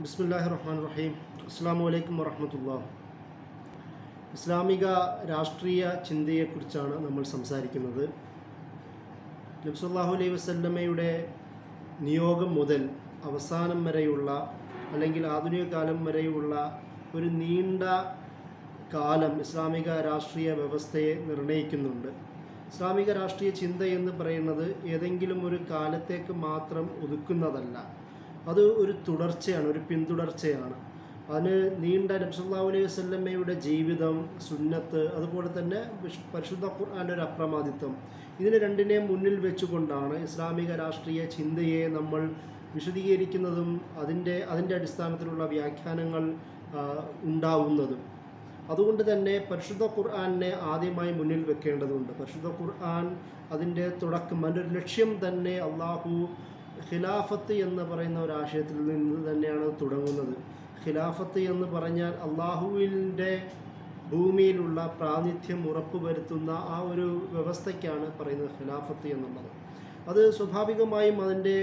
ബിസ്മില്ലാഹിർ റഹ്മാനിർ റഹീം. അസ്സലാമു അലൈക്കും വറഹ്മത്തുള്ളാഹി. ഇസ്ലാമിക രാഷ്ട്രീയ ചിന്തയെക്കുറിച്ചാണ് നമ്മൾ സംസാരിക്കുന്നത്. നബി സല്ലല്ലാഹു അലൈഹി വസല്ലമയുടെ നിയോഗം മുതൽ അവസാനം വരെയുള്ള അല്ലെങ്കിൽ ആധുനിക കാലം വരെയുള്ള ഒരു നീണ്ട കാലം ഇസ്ലാമിക രാഷ്ട്രീയ വ്യവസ്ഥയെ നിർണ്ണയിക്കുന്നുണ്ട്. ഇസ്ലാമിക രാഷ്ട്രീയ ചിന്ത എന്ന് പറയുന്നത് ഏതെങ്കിലും ഒരു കാലത്തേക്ക് മാത്രം ഒതുക്കുന്നതല്ല, അത് ഒരു തുടർച്ചയാണ്, ഒരു പിന്തുടർച്ചയാണ്. അതിന് നീണ്ട നബി സല്ലല്ലാഹു അലൈഹി വസല്ലമയുടെ ജീവിതം, സുന്നത്ത്, അതുപോലെ തന്നെ പരിശുദ്ധ ഖുർആൻ്റെ ഒരു അപ്രമാദിത്വം, ഇതിനെ രണ്ടിനെയും മുന്നിൽ വെച്ചുകൊണ്ടാണ് ഇസ്ലാമിക രാഷ്ട്രീയ ചിന്തയെ നമ്മൾ വിശദീകരിക്കുന്നതും അതിൻ്റെ അടിസ്ഥാനത്തിലുള്ള വ്യാഖ്യാനങ്ങൾ ഉണ്ടാവുന്നതും. അതുകൊണ്ട് തന്നെ പരിശുദ്ധ ഖുർആനെ ആദ്യമായി മുന്നിൽ വെക്കേണ്ടതുണ്ട്. പരിശുദ്ധ ഖുർആൻ അതിൻ്റെ തുടക്കം, അതിൻ്റെ ഒരു ലക്ഷ്യം തന്നെ അള്ളാഹു ഖിലാഫത്ത് എന്ന് പറയുന്ന ഒരു ആശയത്തിൽ നിന്ന് തന്നെയാണ് തുടങ്ങുന്നത്. ഖിലാഫത്ത് എന്ന് പറഞ്ഞാൽ അള്ളാഹുവിൻ്റെ ഭൂമിയിലുള്ള പ്രാതിനിധ്യം ഉറപ്പുവരുത്തുന്ന ആ ഒരു വ്യവസ്ഥയ്ക്കാണ് പറയുന്നത് ഖിലാഫത്ത് എന്നുള്ളത്. അത് സ്വാഭാവികമായും അതിൻ്റെ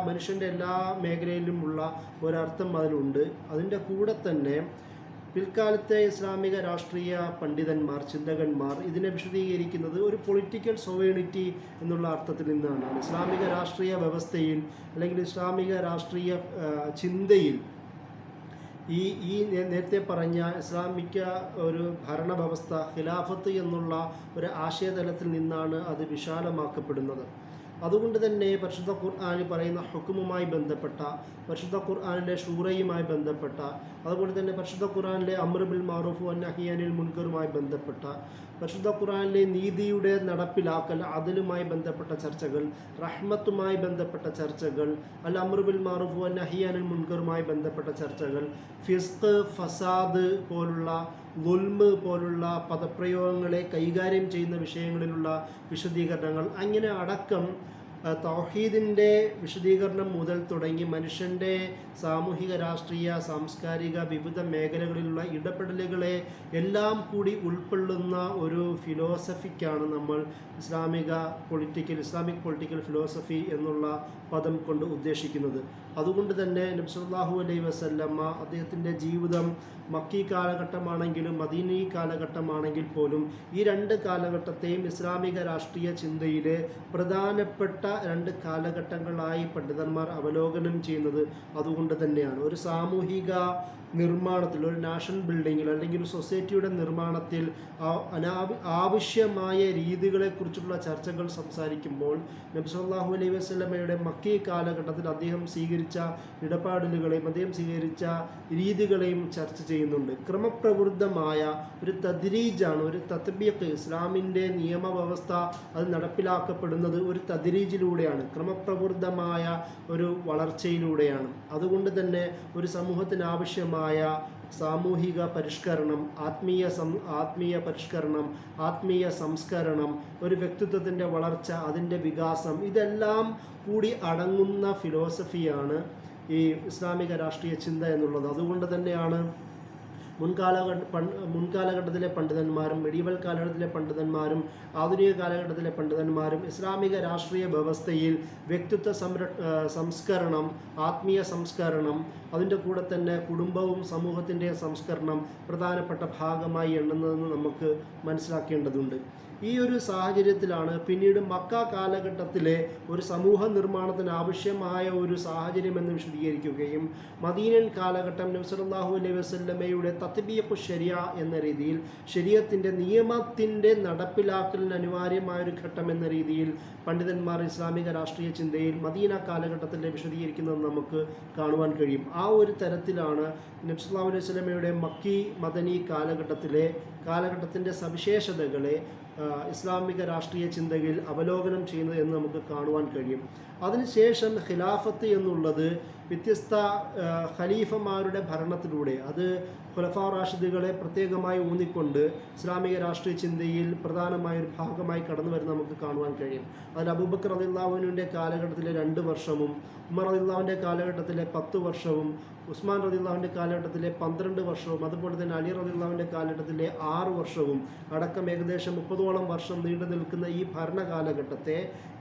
മനുഷ്യൻ്റെ എല്ലാ മേഖലയിലുമുള്ള ഒരർത്ഥം അതിലുണ്ട്. അതിൻ്റെ കൂടെ തന്നെ പിൽക്കാലത്തെ ഇസ്ലാമിക രാഷ്ട്രീയ പണ്ഡിതന്മാർ, ചിന്തകന്മാർ ഇതിനെ വിശദീകരിക്കുന്നത് ഒരു പൊളിറ്റിക്കൽ സോവേണിറ്റി എന്നുള്ള അർത്ഥത്തിൽ നിന്നാണ്. ഇസ്ലാമിക രാഷ്ട്രീയ വ്യവസ്ഥയിൽ അല്ലെങ്കിൽ ഇസ്ലാമിക രാഷ്ട്രീയ ചിന്തയിൽ ഈ നേരത്തെ പറഞ്ഞ ഇസ്ലാമിക ഒരു ഭരണവ്യവസ്ഥ ഖിലാഫത്ത് എന്നുള്ള ഒരു ആശയതലത്തിൽ നിന്നാണ് അത് വിശാലമാക്കപ്പെടുന്നത്. അതുകൊണ്ട് തന്നെ പരിശുദ്ധ ഖുർആനിൽ പറയുന്ന ഹുക്കുമുമായി ബന്ധപ്പെട്ട, പരിശുദ്ധ ഖുർആനിലെ ഷൂറയുമായി ബന്ധപ്പെട്ട, അതുപോലെ തന്നെ പരിശുദ്ധ ഖുർആനിലെ അംർ ബിൽ മഅറൂഫ് വന്നഹി അനിൽ മുൻകറുമായി ബന്ധപ്പെട്ട, പരിശുദ്ധ ഖുർആനിലെ നീതിയുടെ നടപ്പിലാക്കൽ, അതിലുമായി ബന്ധപ്പെട്ട ചർച്ചകൾ, റഹ്മത്തുമായി ബന്ധപ്പെട്ട ചർച്ചകൾ, അൽ അംർ ബിൽ മഅറൂഫ് വന്നഹി അനിൽ മുൻകറുമായി ബന്ധപ്പെട്ട ചർച്ചകൾ, ഫിസ്ഖ്, ഫസാദ് പോലുള്ള, ദുൽമ് പോലുള്ള പദപ്രയോഗങ്ങളെ കൈകാര്യം ചെയ്യുന്ന വിഷയങ്ങളിലുള്ള വിശദീകരണങ്ങൾ, അങ്ങനെ അടക്കം തൗഹീദിൻ്റെ വിശദീകരണം മുതൽ തുടങ്ങി മനുഷ്യൻ്റെ സാമൂഹിക, രാഷ്ട്രീയ, സാംസ്കാരിക വിവിധ മേഖലകളിലുള്ള ഇടപെടലുകളെ എല്ലാം കൂടി ഉൾക്കൊള്ളുന്ന ഒരു ഫിലോസഫിക്കാണ് നമ്മൾ ഇസ്ലാമിക് പൊളിറ്റിക്കൽ ഫിലോസഫി എന്നുള്ള പദം കൊണ്ട് ഉദ്ദേശിക്കുന്നത്. അതുകൊണ്ട് തന്നെ നബി സല്ലല്ലാഹു അലൈഹി വസല്ലമ അദ്ദേഹത്തിൻ്റെ ജീവിതം മക്കി കാലഘട്ടമാണെങ്കിലും മദീനി കാലഘട്ടമാണെങ്കിൽ പോലും ഈ രണ്ട് കാലഘട്ടത്തെയും ഇസ്ലാമിക രാഷ്ട്രീയ ചിന്തയിലെ പ്രധാനപ്പെട്ട രണ്ട് കാലഘട്ടങ്ങളായി പണ്ഡിതന്മാർ അവലോകനം ചെയ്യുന്നത് അതുകൊണ്ട് തന്നെയാണ്. ഒരു സാമൂഹിക നിർമ്മാണത്തിൽ, ഒരു നാഷണൽ ബിൽഡിങ്ങിൽ അല്ലെങ്കിൽ ഒരു സൊസൈറ്റിയുടെ നിർമ്മാണത്തിൽ ആവശ്യമായ രീതികളെക്കുറിച്ചുള്ള ചർച്ചകൾ സംസാരിക്കുമ്പോൾ നബി സല്ലല്ലാഹു അലൈഹി വസല്ലമയുടെ മക്കി കാലഘട്ടത്തിൽ അദ്ദേഹം സ്വീകരിച്ച ഇടപാടുകളെയും അദ്ദേഹം സ്വീകരിച്ച രീതികളെയും ചർച്ച ചെയ്യുന്നുണ്ട്. ക്രമപ്രവൃത്തമായ ഒരു തദ്രീജാണ്, ഒരു തത്ബീഖ്. ഇസ്ലാമിൻ്റെ നിയമവ്യവസ്ഥ അത് നടപ്പിലാക്കപ്പെടുന്നത് ഒരു തദ്രീജിലൂടെയാണ്, ക്രമപ്രവൃത്തമായ ഒരു വളർച്ചയിലൂടെയാണ്. അതുകൊണ്ട് തന്നെ ഒരു സമൂഹത്തിന് ആവശ്യമായ സാമൂഹിക പരിഷ്കരണം, ആത്മീയ പരിഷ്കരണം, ആത്മീയ സംസ്കരണം, ഒരു വ്യക്തിത്വത്തിൻ്റെ വളർച്ച, അതിൻ്റെ വികാസം, ഇതെല്ലാം കൂടി അടങ്ങുന്ന ഫിലോസഫിയാണ് ഈ ഇസ്ലാമിക രാഷ്ട്രീയ ചിന്ത എന്നുള്ളത്. അതുകൊണ്ട് തന്നെയാണ് മുൻകാലഘട്ടത്തിലെ പണ്ഡിതന്മാരും മെഡീവൽ കാലഘട്ടത്തിലെ പണ്ഡിതന്മാരും ആധുനിക കാലഘട്ടത്തിലെ പണ്ഡിതന്മാരും ഇസ്ലാമിക രാഷ്ട്രീയ വ്യവസ്ഥയിൽ വ്യക്തിത്വ സംസ്കരണം, ആത്മീയ സംസ്കരണം, അതിൻ്റെ കൂടെ തന്നെ കുടുംബവും സമൂഹത്തിൻ്റെ സംസ്കരണം പ്രധാനപ്പെട്ട ഭാഗമായി എണ്ണുന്നതെന്ന് നമുക്ക് മനസ്സിലാക്കേണ്ടതുണ്ട്. ഈ ഒരു സാഹചര്യത്തിലാണ് പിന്നീട് മക്ക കാലഘട്ടത്തിലെ ഒരു സമൂഹ നിർമ്മാണത്തിന് ആവശ്യമായ ഒരു സാഹചര്യം എന്ന് വിശദീകരിക്കുകയും മദീനൻ കാലഘട്ടം നബി സല്ലല്ലാഹു അലൈഹി വസല്ലമയുടെ തത്ബീഖു ശരിയ എന്ന രീതിയിൽ ശരീഅത്തിൻ്റെ നിയമത്തിൻ്റെ നടപ്പിലാക്കലിന് അനിവാര്യമായൊരു ഘട്ടം എന്ന രീതിയിൽ പണ്ഡിതന്മാർ ഇസ്ലാമിക രാഷ്ട്രീയ ചിന്തയിൽ മദീന കാലഘട്ടത്തിൽ വിശദീകരിക്കുന്നത് നമുക്ക് കാണുവാൻ കഴിയും. ആ ഒരു തരത്തിലാണ് നബി സല്ലല്ലാഹു അലൈഹി വസല്ലമയുടെ മക്കി മദനി കാലഘട്ടത്തിൻ്റെ സവിശേഷതകളെ ഇസ്ലാമിക രാഷ്ട്രീയ ചിന്തയിൽ അവലോകനം ചെയ്യുന്നത് എന്ന് നമുക്ക് കാണുവാൻ കഴിയും. അതിനുശേഷം ഖിലാഫത്ത് എന്നുള്ളത് വ്യത്യസ്ത ഖലീഫമാരുടെ ഭരണത്തിലൂടെ, അത് ഖുലഫാ റാഷിദുകളെ പ്രത്യേകമായി ഊന്നിക്കൊണ്ട് ഇസ്ലാമിക രാഷ്ട്രീയ ചിന്തയിൽ പ്രധാനമായൊരു ഭാഗമായി കടന്നു വരുന്നത് നമുക്ക് കാണുവാൻ കഴിയും. അതിൽ അബൂബക്കർ റളിയല്ലാഹു അൻഹുവിൻ്റെ കാലഘട്ടത്തിലെ 2 വർഷവും ഉമർ റളിയല്ലാഹുവിൻ്റെ കാലഘട്ടത്തിലെ 10 വർഷവും ഉസ്മാൻ റളിയല്ലാഹുവിൻ്റെ കാലഘട്ടത്തിലെ 12 വർഷവും അതുപോലെ തന്നെ അലി റളിയല്ലാഹുവിൻ്റെ കാലഘട്ടത്തിലെ 6 വർഷവും അടക്കം ഏകദേശം 30ഓളം വർഷം നീണ്ടു നിൽക്കുന്ന ഈ ഭരണകാലഘട്ടത്തെ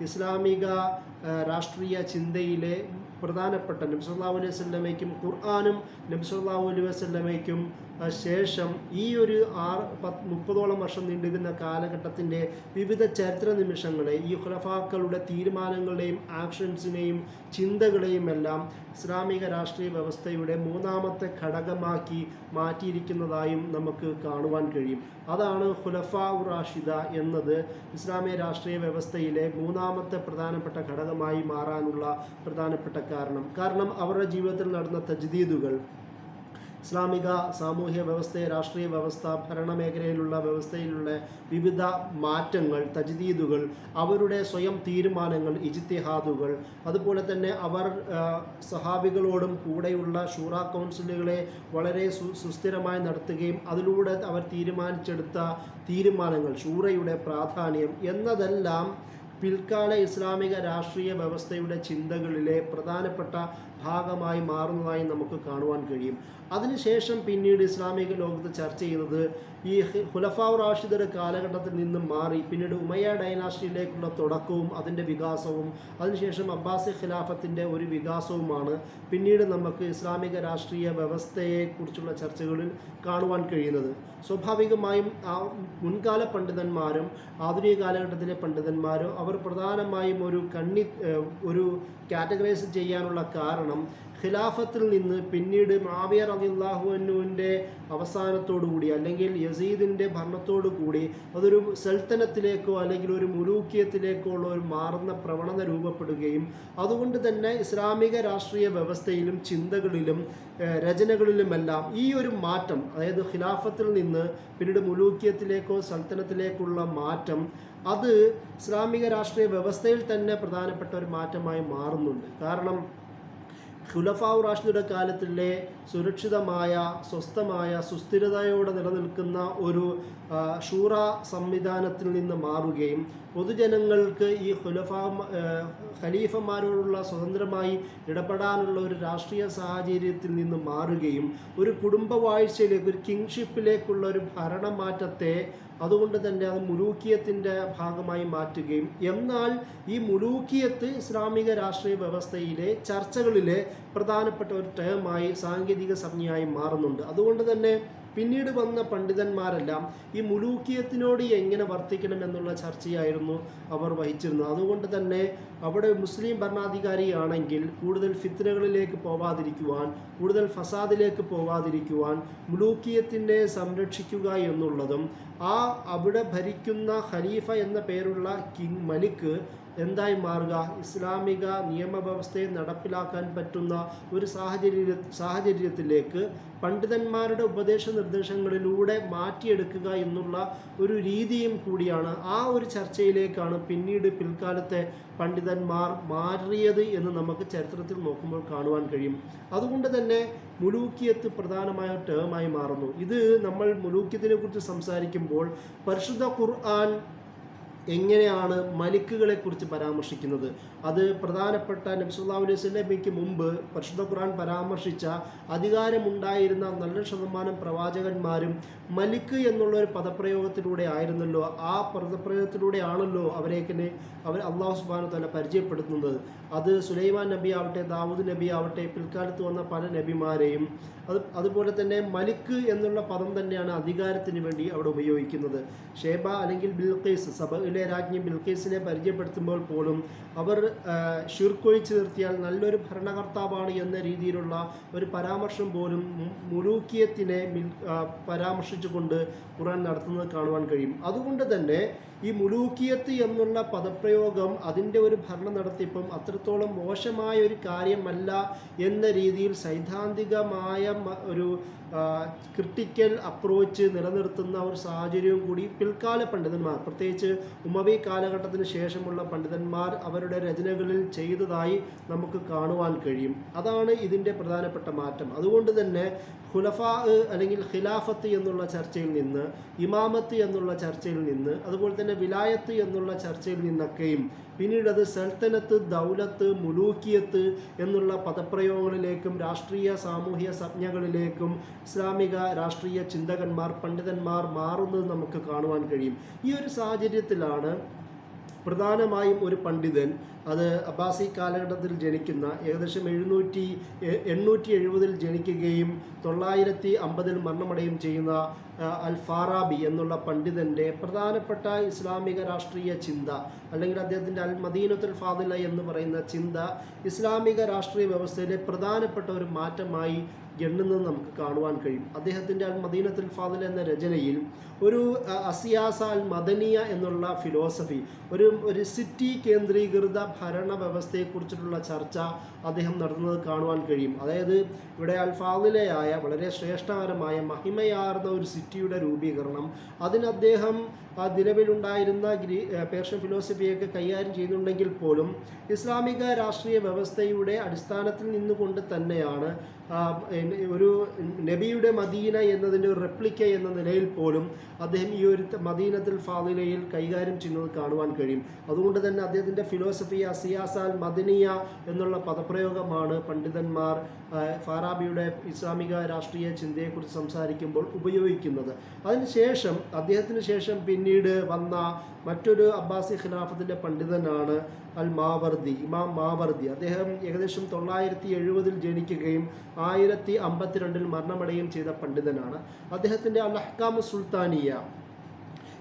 ഇസ്ലാമിക രാഷ്ട്രീയ ചിന്തയിലെ പ്രധാനപ്പെട്ട നബി സല്ലല്ലാഹു അലൈഹി വസല്ലമയ്ക്കും ഖുർആനും നബി സല്ലല്ലാഹു അലൈഹി വസല്ലമയ്ക്കും ശേഷം ഈ ഒരു 30ഓളം വർഷം നീണ്ടുനിന്ന കാലഘട്ടത്തിൻ്റെ വിവിധ ചരിത്ര നിമിഷങ്ങളെ ഈ ഖുലഫാക്കളുടെ തീരുമാനങ്ങളെയും ആക്ഷൻസിനെയും ചിന്തകളെയും എല്ലാം ഇസ്ലാമിക രാഷ്ട്രീയ വ്യവസ്ഥയുടെ മൂന്നാമത്തെ ഘടകമാക്കി മാറ്റിയിരിക്കുന്നതായും നമുക്ക് കാണുവാൻ കഴിയും. അതാണ് ഖുലഫാ റാഷിദ എന്നത് ഇസ്ലാമിക രാഷ്ട്രീയ വ്യവസ്ഥയിലെ മൂന്നാമത്തെ പ്രധാനപ്പെട്ട ഘടകമായി മാറാനുള്ള പ്രധാനപ്പെട്ട കാരണം അവരുടെ ജീവിതത്തിൽ നടന്ന തജ്ദീദുകൾ, ഇസ്ലാമിക സാമൂഹ്യ വ്യവസ്ഥയെ, രാഷ്ട്രീയ വ്യവസ്ഥ, ഭരണമേഖലയിലുള്ള വ്യവസ്ഥയിലുള്ള വിവിധ മാറ്റങ്ങൾ, തജ്ദീദുകൾ, അവരുടെ സ്വയം തീരുമാനങ്ങൾ, ഇജ്തിഹാദുകൾ, അതുപോലെ തന്നെ അവർ സഹാബികളോടും കൂടെയുള്ള ഷൂറ കൗൺസിലുകളെ വളരെ സുസ്ഥിരമായി നടത്തുകയും അതിലൂടെ അവർ തീരുമാനിച്ചെടുത്ത തീരുമാനങ്ങൾ, ഷൂറയുടെ പ്രാധാന്യം എന്നതെല്ലാം പിൽക്കാല ഇസ്ലാമിക രാഷ്ട്രീയ വ്യവസ്ഥയുടെ ചിന്തകളിലെ പ്രധാനപ്പെട്ട ഭാഗമായി മാറുന്നതായി നമുക്ക് കാണുവാൻ കഴിയും. അതിനുശേഷം പിന്നീട് ഇസ്ലാമിക ലോകത്ത് ചർച്ച ചെയ്യുന്നത് ഈ ഖുലഫാ റാഷിദയുടെ കാലഘട്ടത്തിൽ നിന്നും മാറി പിന്നീട് ഉമയ്യ ഡൈനാസ്റ്റിയിലേക്കുള്ള തുടക്കവും അതിൻ്റെ വികാസവും അതിനുശേഷം അബ്ബാസി ഖിലാഫത്തിൻ്റെ ഒരു വികാസവുമാണ് പിന്നീട് നമുക്ക് ഇസ്ലാമിക രാഷ്ട്രീയ വ്യവസ്ഥയെക്കുറിച്ചുള്ള ചർച്ചകളിൽ കാണുവാൻ കഴിയുന്നത്. സ്വാഭാവികമായും മുൻകാല പണ്ഡിതന്മാരും ആധുനിക കാലഘട്ടത്തിലെ പണ്ഡിതന്മാരും അവർ പ്രധാനമായും ഒരു കാറ്റഗറൈസ് ചെയ്യാനുള്ള കാരണം ഖിലാഫത്തിൽ നിന്ന് പിന്നീട് മുആവിയ റളിയല്ലാഹു അൻഹുവിൻ്റെ അവസാനത്തോടുകൂടി അല്ലെങ്കിൽ യസീദിൻ്റെ ഭരണത്തോടു കൂടി അതൊരു സൽത്തനത്തിലേക്കോ അല്ലെങ്കിൽ ഒരു മുലൂക്കിയത്തിലേക്കോ ഉള്ള ഒരു മാറുന്ന പ്രവണത രൂപപ്പെടുകയും അതുകൊണ്ട് തന്നെ ഇസ്ലാമിക രാഷ്ട്രീയ വ്യവസ്ഥയിലും ചിന്തകളിലും രചനകളിലുമെല്ലാം ഈ ഒരു മാറ്റം, അതായത് ഖിലാഫത്തിൽ നിന്ന് പിന്നീട് മുലൂക്കിയത്തിലേക്കോ സൽത്തനത്തിലേക്കുള്ള മാറ്റം, അത് ഇസ്ലാമിക രാഷ്ട്രീയ വ്യവസ്ഥയിൽ തന്നെ പ്രധാനപ്പെട്ട ഒരു മാറ്റമായി മാറുന്നുണ്ട്. കാരണം ഖുലഫാ റാഷിദയുടെ കാലത്തിലെ സുരക്ഷിതമായ, സ്വസ്ഥമായ, സുസ്ഥിരതയോടെ നിലനിൽക്കുന്ന ഒരു ഷൂറ സംവിധാനത്തിൽ നിന്ന് മാറുകയും പൊതുജനങ്ങൾക്ക് ഈ ഖലീഫമാരോടുള്ള സ്വതന്ത്രമായി ഇടപെടാനുള്ള ഒരു രാഷ്ട്രീയ സാഹചര്യത്തിൽ നിന്ന് മാറുകയും ഒരു കുടുംബവാഴ്ചയിലേക്ക്, ഒരു കിങ്ഷിപ്പിലേക്കുള്ള ഒരു ഭരണമാറ്റത്തെ അതുകൊണ്ട് തന്നെ അത് മുലൂക്കിയത്തിൻ്റെ ഭാഗമായി മാറ്റുകയും, എന്നാൽ ഈ മുലൂക്കിയത്ത് ഇസ്ലാമിക രാഷ്ട്രീയ വ്യവസ്ഥയിലെ ചർച്ചകളിലെ പ്രധാനപ്പെട്ട ഒരു ടേമായി, സാങ്കേതിക സംജ്ഞയായി മാറുന്നുണ്ട്. അതുകൊണ്ട് തന്നെ പിന്നീട് വന്ന പണ്ഡിതന്മാരെല്ലാം ഈ മുലൂക്കിയത്തിനോട് എങ്ങനെ വർത്തിക്കണം എന്നുള്ള ചർച്ചയായിരുന്നു അവർ വഹിച്ചിരുന്നത്. അതുകൊണ്ട് തന്നെ അവിടെ മുസ്ലിം ഭരണാധികാരിയാണെങ്കിൽ കൂടുതൽ ഫിത്നകളിലേക്ക് പോവാതിരിക്കുവാൻ, കൂടുതൽ ഫസാദിലേക്ക് പോവാതിരിക്കുവാൻ മുലൂക്കിയത്തിനെ സംരക്ഷിക്കുക എന്നുള്ളതും അവിടെ ഭരിക്കുന്ന ഖലീഫ എന്ന പേരുള്ള കിങ് മലിക് എന്തായി മാറുക, ഇസ്ലാമിക നിയമവ്യവസ്ഥയെ നടപ്പിലാക്കാൻ പറ്റുന്ന ഒരു സാഹചര്യത്തിലേക്ക് പണ്ഡിതന്മാരുടെ ഉപദേശ നിർദ്ദേശങ്ങളിലൂടെ മാറ്റിയെടുക്കുക എന്നുള്ള ഒരു രീതിയും കൂടിയാണ്. ആ ഒരു ചർച്ചയിലേക്കാണ് പിന്നീട് പിൽക്കാലത്തെ പണ്ഡിതന്മാർ മാറിയത് എന്ന് നമുക്ക് ചരിത്രത്തിൽ നോക്കുമ്പോൾ കാണുവാൻ കഴിയും. അതുകൊണ്ട് തന്നെ മുലൂക്കിയത്ത് പ്രധാനമായ ടേമായി മാറുന്നു. ഇത് നമ്മൾ മുലൂക്കിയത്തിനെ കുറിച്ച് സംസാരിക്കുമ്പോൾ പരിശുദ്ധ ഖുർആൻ എങ്ങനെയാണ് മലിക്കുകളെ കുറിച്ച് പരാമർശിക്കുന്നത്, അത് പ്രധാനപ്പെട്ട നബി സല്ലല്ലാഹു അലൈഹി വസല്ലമയ്ക്ക് മുമ്പ് പരിശുദ്ധ ഖുർആൻ പരാമർശിച്ച അധികാരമുണ്ടായിരുന്ന നല്ല ശതമാനം പ്രവാചകന്മാരും മലിക്ക് എന്നുള്ള ഒരു പദപ്രയോഗത്തിലൂടെ ആയിരുന്നല്ലോ, ആ പദപ്രയോഗത്തിലൂടെയാണല്ലോ അവർ അല്ലാഹു സുബ്ഹാനഹു വ തആല പരിചയപ്പെടുത്തുന്നത്. അത് സുലൈമാൻ നബി ആവട്ടെ, ദാവൂദ് നബി ആവട്ടെ, പിൽക്കാലത്ത് വന്ന പല നബിമാരെയും അതുപോലെ തന്നെ മലിക്ക് എന്നുള്ള പദം തന്നെയാണ് അധികാരത്തിന് വേണ്ടി അവിടെ ഉപയോഗിക്കുന്നത്. ഷേബ അല്ലെങ്കിൽ ബിൽഖീസ്, സബയിലെ രാജ്ഞി ബിൽഖീസിനെ പരിചയപ്പെടുത്തുമ്പോൾ പോലും അവർ ഷിർക്കൊഴിച്ച് നിർത്തിയാൽ നല്ലൊരു ഭരണകർത്താവാണ് എന്ന രീതിയിലുള്ള ഒരു പരാമർശം പോലും മുലൂക്കിയത്തിനെ പരാമർശിച്ചുകൊണ്ട് ഖുർആൻ നടത്തുന്നത് കാണുവാൻ കഴിയും. അതുകൊണ്ട് തന്നെ ഈ മുലൂക്കിയത്ത് എന്നുള്ള പദപ്രയോഗം അതിൻ്റെ ഒരു ഭരണ നടത്തിപ്പും അത്രത്തോളം മോശമായ ഒരു കാര്യമല്ല എന്ന രീതിയിൽ സൈദ്ധാന്തികമായ ഒരു ക്രിട്ടിക്കൽ അപ്രോച്ച് നിലനിർത്തുന്ന ഒരു സാഹചര്യവും കൂടി പിൽക്കാല പണ്ഡിതന്മാർ, പ്രത്യേകിച്ച് ഉമവി കാലഘട്ടത്തിന് ശേഷമുള്ള പണ്ഡിതന്മാർ അവരുടെ രചനകളിൽ ചെയ്തതായി നമുക്ക് കാണുവാൻ കഴിയും. അതാണ് ഇതിൻ്റെ പ്രധാനപ്പെട്ട മാറ്റം. അതുകൊണ്ട് തന്നെ ഖുലഫാ അല്ലെങ്കിൽ ഖിലാഫത്ത് എന്നുള്ള ചർച്ചയിൽ നിന്ന്, ഇമാമത്ത് എന്നുള്ള ചർച്ചയിൽ നിന്ന്, അതുപോലെ തന്നെ വിലായത്ത് എന്നുള്ള ചർച്ചയിൽ നിന്നൊക്കെയും പിന്നീട് അത് സൽത്തനത്ത്, ദൗലത്ത്, മുലൂക്കിയത്ത് എന്നുള്ള പദപ്രയോഗങ്ങളിലേക്കും രാഷ്ട്രീയ സാമൂഹ്യ സംജ്ഞകളിലേക്കും ഇസ്ലാമിക രാഷ്ട്രീയ ചിന്തകന്മാർ, പണ്ഡിതന്മാർ മാറുന്നത് നമുക്ക് കാണുവാൻ കഴിയും. ഈ ഒരു സാഹചര്യത്തിലാണ് പ്രധാനമായും ഒരു പണ്ഡിതൻ, അത് അബ്ബാസി കാലഘട്ടത്തിൽ ജനിക്കുന്ന ഏകദേശം 870 ജനിക്കുകയും 950 മരണമടയും ചെയ്യുന്ന അൽ ഫാറാബി എന്നുള്ള പണ്ഡിതൻ്റെ പ്രധാനപ്പെട്ട ഇസ്ലാമിക രാഷ്ട്രീയ ചിന്ത, അല്ലെങ്കിൽ അദ്ദേഹത്തിൻ്റെ അൽ മദീനത്തുൽ ഫാദില എന്ന് പറയുന്ന ചിന്ത ഇസ്ലാമിക രാഷ്ട്രീയ വ്യവസ്ഥയിലെ പ്രധാനപ്പെട്ട ഒരു മാറ്റമായി എണ്ണുന്നത് നമുക്ക് കാണുവാൻ കഴിയും. അദ്ദേഹത്തിൻ്റെ അൽ മദീനത്തുൽ ഫാദില എന്ന രചനയിൽ ഒരു അസിയാസ അൽ മദനിയ എന്നുള്ള ഫിലോസഫി, ഒരു സിറ്റി കേന്ദ്രീകൃത ഭരണ വ്യവസ്ഥയെക്കുറിച്ചിട്ടുള്ള ചർച്ച അദ്ദേഹം നടത്തുന്നത് കാണുവാൻ കഴിയും. അതായത് ഇവിടെ അൽ ഫാദിലയായ വളരെ ശ്രേഷ്ഠകരമായ മഹിമയാർന്ന ഒരു സിറ്റിയുടെ രൂപീകരണം, അതിന് അദ്ദേഹം ആ നിലവിലുണ്ടായിരുന്ന പേർഷ്യൻ ഫിലോസഫിയൊക്കെ കൈകാര്യം ചെയ്യുന്നുണ്ടെങ്കിൽ പോലും ഇസ്ലാമിക രാഷ്ട്രീയ വ്യവസ്ഥയുടെ അടിസ്ഥാനത്തിൽ നിന്നുകൊണ്ട് തന്നെയാണ് ഒരു നബിയുടെ മദീന എന്നതിൻ്റെ ഒരു റെപ്ലിക്ക എന്ന നിലയിൽ പോലും അദ്ദേഹം ഈ ഒരു മദീനത്തുൽ ഫാദിലയിൽ കൈകാര്യം ചെയ്യുന്നത് കാണുവാൻ കഴിയും. അതുകൊണ്ട് തന്നെ അദ്ദേഹത്തിൻ്റെ ഫിലോസഫി സിയാസ അൽ മദനിയ എന്നുള്ള പദപ്രയോഗമാണ് പണ്ഡിതന്മാർ ഫാറാബിയുടെ ഇസ്ലാമിക രാഷ്ട്രീയ ചിന്തയെക്കുറിച്ച് സംസാരിക്കുമ്പോൾ ഉപയോഗിക്കുന്നത്. അതിനുശേഷം അദ്ദേഹത്തിന് ശേഷം പിന്നീട് വന്ന മറ്റൊരു അബ്ബാസി ഖിലാഫത്തിൻ്റെ പണ്ഡിതനാണ് അൽ മാവർദി, ഇമാം മാവർദി. അദ്ദേഹം ഏകദേശം 970 ജനിക്കുകയും 1052 മരണമടയുകയും ചെയ്ത പണ്ഡിതനാണ്. അദ്ദേഹത്തിൻ്റെ അൽ അഹ്കാമു സുൽത്താനിയ,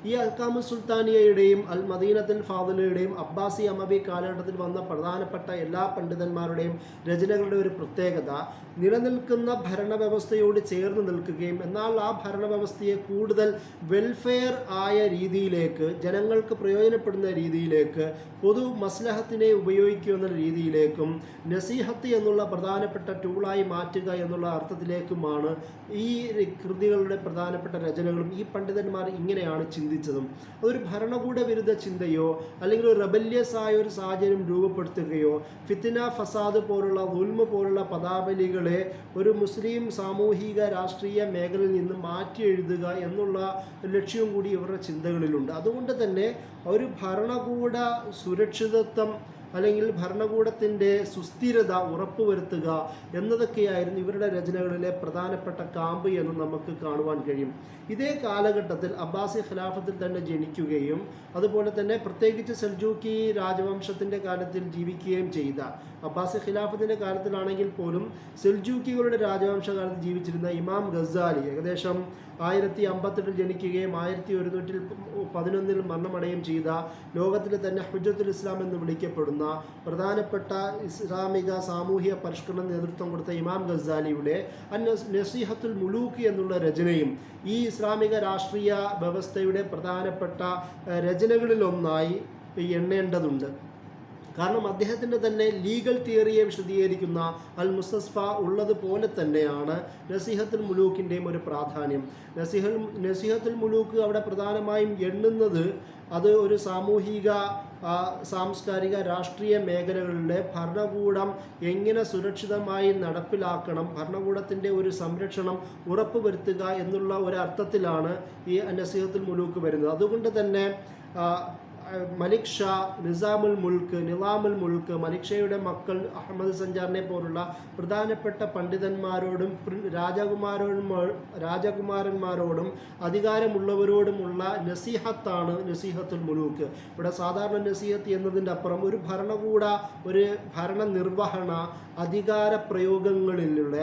ഈ അഹ്കാമു സുൽത്താനിയയുടെയും അൽ മദീനത്തുൽ ഫാദിലയുടെയും അബ്ബാസി അമവി കാലഘട്ടത്തിൽ വന്ന പ്രധാനപ്പെട്ട എല്ലാ പണ്ഡിതന്മാരുടെയും രചനകളുടെ ഒരു പ്രത്യേകത നിലനിൽക്കുന്ന ഭരണവ്യവസ്ഥയോട് ചേർന്ന് നിൽക്കുകയും എന്നാൽ ആ ഭരണവ്യവസ്ഥയെ കൂടുതൽ വെൽഫെയർ ആയ രീതിയിലേക്ക്, ജനങ്ങൾക്ക് പ്രയോജനപ്പെടുന്ന രീതിയിലേക്ക്, പൊതു മസ്ലഹത്തിനെ ഉപയോഗിക്കുക എന്ന രീതിയിലേക്കും നസീഹത്ത് എന്നുള്ള പ്രധാനപ്പെട്ട ടൂളായി മാറ്റുക എന്നുള്ള അർത്ഥത്തിലേക്കുമാണ് ഈ കൃതികളുടെ പ്രധാനപ്പെട്ട രചനകളും. ഈ പണ്ഡിതന്മാർ ഇങ്ങനെയാണ് ചിന്തിച്ചതും. അതൊരു ഭരണകൂട വിരുദ്ധ ചിന്തയോ അല്ലെങ്കിൽ ഒരു റെബല്യസ് ആയ ഒരു സാഹചര്യം രൂപപ്പെടുത്തുകയോ ഫിത്ന, ഫസാദ് പോലുള്ള ദുൽമ പോലുള്ള പദാവലികളെ ഒരു മുസ്ലിം സാമൂഹിക രാഷ്ട്രീയ മേഖലയിൽ നിന്ന് മാറ്റി എഴുതുക എന്നുള്ള ലക്ഷ്യവും കൂടി ഇവരുടെ ചിന്തകളിലുണ്ട്. അതുകൊണ്ട് തന്നെ ഒരു ഭരണകൂട സുരക്ഷിതത്വം അല്ലെങ്കിൽ ഭരണകൂടത്തിൻ്റെ സുസ്ഥിരത ഉറപ്പുവരുത്തുക എന്നതൊക്കെയായിരുന്നു ഇവരുടെ രചനകളിലെ പ്രധാനപ്പെട്ട കാമ്പ് എന്ന് നമുക്ക് കാണുവാൻ കഴിയും. ഇതേ കാലഘട്ടത്തിൽ അബ്ബാസി ഖിലാഫത്തിൽ തന്നെ ജനിക്കുകയും അതുപോലെ തന്നെ പ്രത്യേകിച്ച് സെൽജൂക്കി രാജവംശത്തിൻ്റെ കാലത്തിൽ ജീവിക്കുകയും ചെയ്ത, അബ്ബാസി ഖിലാഫത്തിൻ്റെ കാലത്തിലാണെങ്കിൽ പോലും സെൽജൂക്കികളുടെ രാജവംശകാലത്ത് ജീവിച്ചിരുന്ന ഇമാം ഗസാലി ഏകദേശം 1058 ജനിക്കുകയും 1111 മരണമടയുകയും ചെയ്ത, ലോകത്തിലെ തന്നെ ഹുജ്ജത്തുൽ ഇസ്ലാം എന്ന് വിളിക്കപ്പെടുന്ന പ്രധാനപ്പെട്ട ഇസ്ലാമിക സാമൂഹിക പരിഷ്കരണ നേതൃത്വം കൊടുത്ത ഇമാം ഗസാലിയുടെ നസീഹത്തുൽ മുലൂക്ക് എന്നുള്ള രചനയും ഈ ഇസ്ലാമിക രാഷ്ട്രീയ വ്യവസ്ഥയുടെ പ്രധാനപ്പെട്ട രചനകളിലൊന്നായി എണ്ണേണ്ടതുണ്ട്. കാരണം അദ്ദേഹത്തിൻ്റെ തന്നെ ലീഗൽ തിയറിയെ വിശദീകരിക്കുന്ന അൽ മുസ്തസ്ഫ ഉള്ളതുപോലെ തന്നെയാണ് നസീഹത്തുൽ മുലൂക്കിൻ്റെയും ഒരു പ്രാധാന്യം. നസീഹത്തുൽ മുലൂക്ക് അവിടെ പ്രധാനമായും എണ്ണുന്നത് അത് ഒരു സാമൂഹിക, സാംസ്കാരിക, രാഷ്ട്രീയ മേഖലകളിലെ ഭരണകൂടം എങ്ങനെ സുരക്ഷിതമായി നടപ്പിലാക്കണം, ഭരണകൂടത്തിൻ്റെ ഒരു സംരക്ഷണം ഉറപ്പുവരുത്തുക എന്നുള്ള ഒരർത്ഥത്തിലാണ് ഈ നസീഹത്തുൽ മുലൂക്ക് വരുന്നത്. അതുകൊണ്ട് തന്നെ മലിക് ഷാ, നിസാമുൽ മുൽക്ക്, മലിക് ഷയുടെ മക്കൾ അഹമ്മദ് സഞ്ചാറിനെ പോലുള്ള പ്രധാനപ്പെട്ട പണ്ഡിതന്മാരോടും രാജകുമാരന്മാരോടും അധികാരമുള്ളവരോടുമുള്ള നസീഹത്താണ് നസീഹത്തുൽ മുലൂക്ക്. ഇവിടെ സാധാരണ നസീഹത്ത് എന്നതിൻ്റെ അപ്പുറം ഒരു ഭരണ നിർവഹണ അധികാര പ്രയോഗങ്ങളിലുള്ള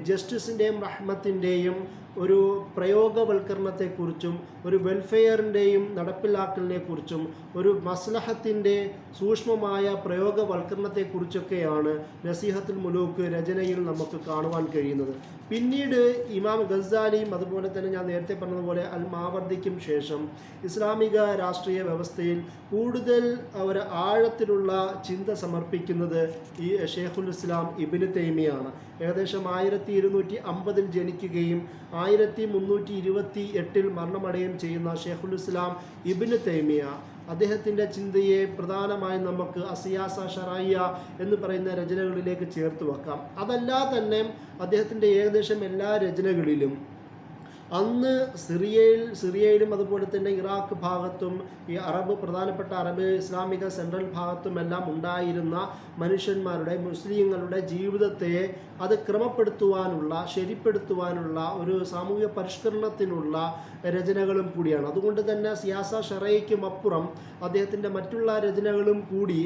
ജസ്റ്റിസിൻ്റെയും റഹ്മത്തിൻ്റെയും ഒരു പ്രയോഗവൽക്കരണത്തെക്കുറിച്ചും ഒരു വെൽഫെയറിൻ്റെയും നടപ്പിലാക്കലിനെക്കുറിച്ചും ഒരു മസ്ലഹത്തിൻ്റെ സൂക്ഷ്മമായ പ്രയോഗവൽക്കരണത്തെക്കുറിച്ചൊക്കെയാണ് നസീഹത്തുൽ മുലൂക്ക് രചനയിൽ നമുക്ക് കാണുവാൻ കഴിയുന്നത്. പിന്നീട് ഇമാം ഗസാലിയും അതുപോലെ തന്നെ ഞാൻ നേരത്തെ പറഞ്ഞതുപോലെ അൽ മാവർദിക്കും ശേഷം ഇസ്ലാമിക രാഷ്ട്രീയ വ്യവസ്ഥയിൽ കൂടുതൽ ഒരു ആഴത്തിലുള്ള ചിന്ത സമർപ്പിക്കുന്നത് ഈ ഷെയ്ഖുൽ ഇസ്ലാം ഇബ്നു തൈമിയാണ്. ഏകദേശം 1250 ജനിക്കുകയും 1328 മരണമടയുകയും ചെയ്യുന്ന ഷെയ്ഖുൽ ഇസ്ലാം ഇബ്നു തൈമിയ, അദ്ദേഹത്തിൻ്റെ ചിന്തയെ പ്രധാനമായും നമുക്ക് അസിയാസ ഷറയ്യ എന്ന് പറയുന്ന രചനകളിലേക്ക് ചേർത്ത് വെക്കാം. അതല്ലാതെ തന്നെ അദ്ദേഹത്തിൻ്റെ ഏകദേശം എല്ലാ രചനകളിലും അന്ന് സിറിയയിലും അതുപോലെ തന്നെ ഇറാഖ് ഭാഗത്തും ഈ പ്രധാനപ്പെട്ട അറബ് ഇസ്ലാമിക സെൻട്രൽ ഭാഗത്തുമെല്ലാം ഉണ്ടായിരുന്ന മനുഷ്യന്മാരുടെ, മുസ്ലിങ്ങളുടെ ജീവിതത്തെ അത് ക്രമപ്പെടുത്തുവാനുള്ള, ശരിപ്പെടുത്തുവാനുള്ള ഒരു സാമൂഹ്യ പരിഷ്കരണത്തിനുള്ള രചനകളും കൂടിയാണ്. അതുകൊണ്ട് തന്നെ സിയാസ ഷറയ്ക്കും അപ്പുറം അദ്ദേഹത്തിൻ്റെ മറ്റുള്ള രചനകളും കൂടി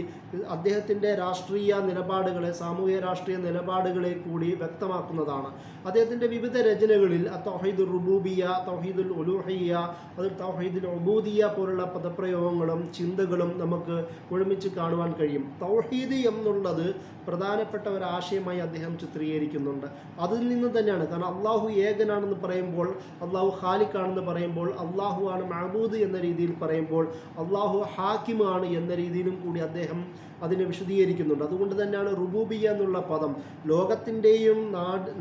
അദ്ദേഹത്തിൻ്റെ രാഷ്ട്രീയ നിലപാടുകളെ, സാമൂഹ്യ രാഷ്ട്രീയ നിലപാടുകളെ കൂടി വ്യക്തമാക്കുന്നതാണ്. അദ്ദേഹത്തിൻ്റെ വിവിധ രചനകളിൽ തൗഹീദുൽ റുബൂബിയ, തൗഹീദുൽ ഉലൂഹിയ്യ, അതിൽ തൗഹീദുൽ ഉബൂദിയ്യ പോലുള്ള പദപ്രയോഗങ്ങളും ചിന്തകളും നമുക്ക് ഒരുമിച്ച് കാണുവാൻ കഴിയും. തൗഹീദ് എന്നുള്ളത് പ്രധാനപ്പെട്ട ഒരു ആശയമായി അദ്ദേഹം ചിത്രീകരിക്കുന്നുണ്ട്. അതിൽ നിന്ന് തന്നെയാണ്, കാരണം അള്ളാഹു ഏകനാണെന്ന് പറയുമ്പോൾ, അള്ളാഹു ഖാലിഖാണെന്ന് പറയുമ്പോൾ, അള്ളാഹു ആണ് മഅബൂദ് എന്ന രീതിയിൽ പറയുമ്പോൾ, അള്ളാഹു ഹാക്കിമാണ് എന്ന രീതിയിലും കൂടി അദ്ദേഹം അതിനെ വിശദീകരിക്കുന്നുണ്ട്. അതുകൊണ്ട് തന്നെയാണ് റുബൂബിയ്യ എന്നുള്ള പദം ലോകത്തിൻ്റെയും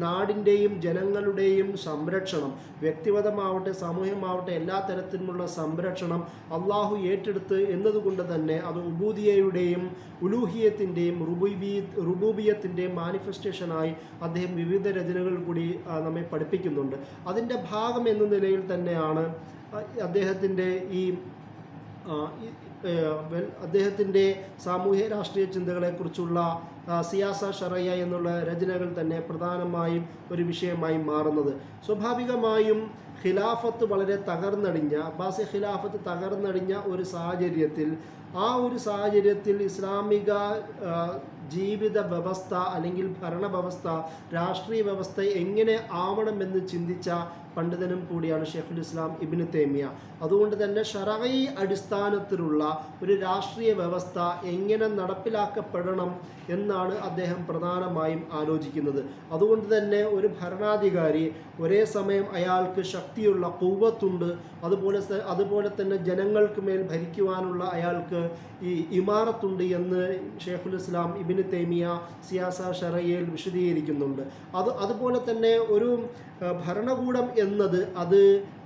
നാടിൻ്റെയും ജനങ്ങളുടെയും സംരക്ഷണം, വ്യക്തിഗതമാവട്ടെ സാമൂഹ്യമാവട്ടെ എല്ലാ തരത്തിലുമുള്ള സംരക്ഷണം അള്ളാഹു ഏറ്റെടുത്ത് എന്നതുകൊണ്ട് തന്നെ അത് ഉബൂദിയയുടെയും ഉലൂഹിയത്തിൻ്റെയും റുബൂബിയത്തിൻ്റെയും മാനിഫെസ്റ്റേഷനായി അദ്ദേഹം വിവിധ രചനകൾ കൂടി നമ്മെ പഠിപ്പിക്കുന്നുണ്ട്. അതിൻ്റെ ഭാഗം എന്ന നിലയിൽ തന്നെയാണ് അദ്ദേഹത്തിൻ്റെ സാമൂഹ്യ രാഷ്ട്രീയ ചിന്തകളെക്കുറിച്ചുള്ള സിയാസ ഷറയ്യ എന്നുള്ള രചനകൾ തന്നെ പ്രധാനമായും ഒരു വിഷയമായി മാറുന്നത്. സ്വാഭാവികമായും ഖിലാഫത്ത് വളരെ അബ്ബാസി ഖിലാഫത്ത് തകർന്നടിഞ്ഞ ഒരു സാഹചര്യത്തിൽ ഇസ്ലാമിക ജീവിത വ്യവസ്ഥ അല്ലെങ്കിൽ ഭരണ വ്യവസ്ഥ, രാഷ്ട്രീയ വ്യവസ്ഥ എങ്ങനെ ആവണമെന്ന് ചിന്തിച്ച പണ്ഡിതനും കൂടിയാണ് ഷെയ്ഖുൽ ഇസ്ലാം ഇബ്നു തൈമിയ. അതുകൊണ്ട് തന്നെ ശറഈ അടിസ്ഥാനത്തിലുള്ള ഒരു രാഷ്ട്രീയ വ്യവസ്ഥ എങ്ങനെ നടപ്പിലാക്കപ്പെടണം എന്നാണ് അദ്ദേഹം പ്രധാനമായും ആലോചിക്കുന്നത്. അതുകൊണ്ട് തന്നെ ഒരു ഭരണാധികാരി ഒരേ സമയം അയാൾക്ക് ശക്തിയുള്ള ഖുവ്വത്തുണ്ട്, അതുപോലെ തന്നെ ജനങ്ങൾക്ക് മേൽ ഭരിക്കുവാനുള്ള അയാൾക്ക് ഈ ഇമാറത്തുണ്ട് എന്ന് ഷെയ്ഖുൽ ഇസ്ലാം ഇബ്നു തൈമിയ സിയാസ ഷറയ്യയിൽ വിശദീകരിക്കുന്നുണ്ട്. അതുപോലെ തന്നെ ഒരു ഭരണകൂടം എന്നത് അത്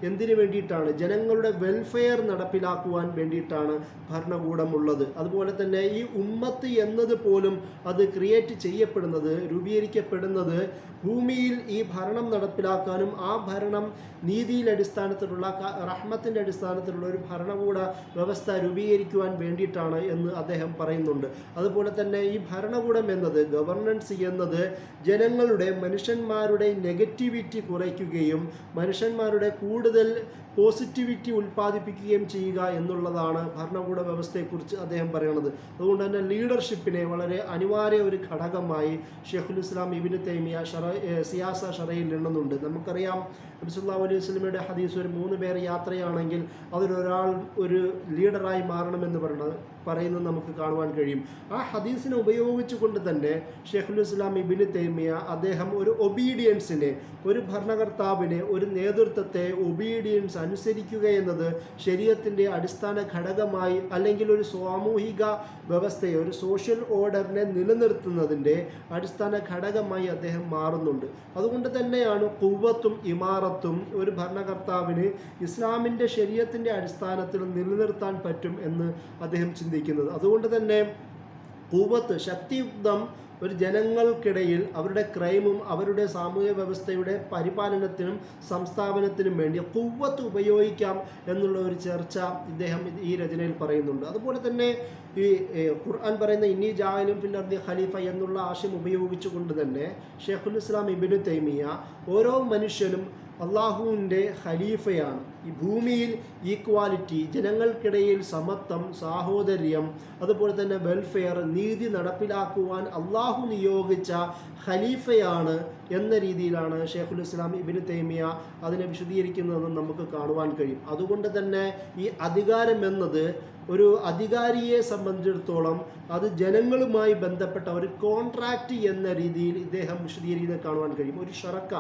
എന്തിനു വേണ്ടിയിട്ടാണ്? ജനങ്ങളുടെ വെൽഫെയർ നടപ്പിലാക്കുവാൻ വേണ്ടിയിട്ടാണ് ഭരണകൂടം ഉള്ളത്. അതുപോലെ തന്നെ ഈ ഉമ്മത്ത് എന്നത് പോലും അത് രൂപീകരിക്കപ്പെടുന്നത് ഭൂമിയിൽ ഈ ഭരണം നടപ്പിലാക്കാനും ആ ഭരണം നീതിയുടെ അടിസ്ഥാനത്തിലുള്ള, റഹ്മത്തിൻ്റെ അടിസ്ഥാനത്തിലുള്ള ഒരു ഭരണകൂട വ്യവസ്ഥ രൂപീകരിക്കുവാൻ വേണ്ടിയിട്ടാണ് എന്ന് അദ്ദേഹം പറയുന്നുണ്ട്. അതുപോലെ തന്നെ ഈ ഭരണകൂടം എന്നത്, ഗവർണൻസ് എന്നത് മനുഷ്യന്മാരുടെ നെഗറ്റിവിറ്റി കുറയ്ക്കുകയും മനുഷ്യന്മാരുടെ കൂടുതൽ പോസിറ്റിവിറ്റി ഉൽപ്പാദിപ്പിക്കുകയും ചെയ്യുക എന്നുള്ളതാണ് ഭരണകൂട വ്യവസ്ഥയെക്കുറിച്ച് അദ്ദേഹം പറയുന്നത്. അതുകൊണ്ട് തന്നെ ലീഡർഷിപ്പിനെ വളരെ അനിവാര്യ ഒരു ഘടകമായി ഷെയ്ഖുൽ ഇസ്ലാം ഇബ്നു തൈമിയ സിയാസ ഷറയിൽ എണ്ണുന്നുണ്ട്. നമുക്കറിയാം നബി സല്ലല്ലാഹു അലൈഹി വസല്ലമയുടെ ഹദീസ്, ഒരു 3 പേർ യാത്രയാണെങ്കിൽ അതിലൊരാൾ ഒരു ലീഡറായി മാറണമെന്ന് പറയുന്നത് നമുക്ക് കാണുവാൻ കഴിയും. ആ ഹദീസിനെ ഉപയോഗിച്ചുകൊണ്ട് തന്നെ ഷെയ്ഖുൽ ഇസ്ലാം ഇബ്നു തൈമിയ അദ്ദേഹം ഒരു ഒബീഡിയൻസിനെ, ഒരു ഭരണകർത്താവിനെ, ഒരു നേതൃത്വത്തെ ഒബീഡിയൻസ് അനുസരിക്കുക എന്നത് ശരീഅത്തിൻ്റെ അടിസ്ഥാന ഘടകമായി, അല്ലെങ്കിൽ ഒരു സാമൂഹിക വ്യവസ്ഥയെ, ഒരു സോഷ്യൽ ഓർഡറിനെ നിലനിർത്തുന്നതിൻ്റെ അടിസ്ഥാന ഘടകമായി അദ്ദേഹം മാറുന്നുണ്ട്. അതുകൊണ്ട് തന്നെയാണ് ഖുവ്വത്തും ഇമാറത്തും ഒരു ഭരണകർത്താവിന് ഇസ്ലാമിൻ്റെ ശരീഅത്തിൻ്റെ അടിസ്ഥാനത്തിൽ നിലനിർത്താൻ പറ്റും എന്ന് അദ്ദേഹം ചിന്തിക്കുന്നത്. അതുകൊണ്ട് തന്നെ ഖുവ്വത്ത്, ശക്തിയുക്തം ഒരു ജനങ്ങൾക്കിടയിൽ അവരുടെ ക്രൈമും അവരുടെ സാമൂഹ്യ വ്യവസ്ഥയുടെ പരിപാലനത്തിനും സംസ്ഥാപനത്തിനും വേണ്ടി ഖുവ്വത്ത് ഉപയോഗിക്കാം എന്നുള്ള ഒരു ചർച്ച ഇദ്ദേഹം ഈ രചനയിൽ പറയുന്നുണ്ട്. അതുപോലെ തന്നെ ഈ ഖുർആൻ പറയുന്ന ഇന്നി ജാഇലും ഫിൽ അർദി ഖലീഫ എന്നുള്ള ആശയം ഉപയോഗിച്ചുകൊണ്ട് തന്നെ ഷെയ്ഖുൽ ഇസ്ലാം ഇബ്നു തൈമിയ ഓരോ മനുഷ്യനും അള്ളാഹുവിൻ്റെ ഖലീഫയാണ്. ഈ ഭൂമിയിൽ ഈക്വാലിറ്റി, ജനങ്ങൾക്കിടയിൽ സമത്വം, സാഹോദര്യം, അതുപോലെ തന്നെ വെൽഫെയർ, നീതി നടപ്പിലാക്കുവാൻ അള്ളാഹു നിയോഗിച്ച ഖലീഫയാണ് എന്ന രീതിയിലാണ് ഷെയ്ഖുൽ ഇസ്ലാം ഇബ്നു തൈമിയ അതിനെ വിശദീകരിക്കുന്നതെന്ന് നമുക്ക് കാണുവാൻ കഴിയും. അതുകൊണ്ട് തന്നെ ഈ അധികാരം എന്നത് ഒരു അധികാരിയെ സംബന്ധിച്ചിടത്തോളം അത് ജനങ്ങളുമായി ബന്ധപ്പെട്ട ഒരു കോൺട്രാക്റ്റ് എന്ന രീതിയിൽ ഇദ്ദേഹം വിശദീകരിക്കുന്നത് കാണുവാൻ കഴിയും. ഒരു ഷറക്ക,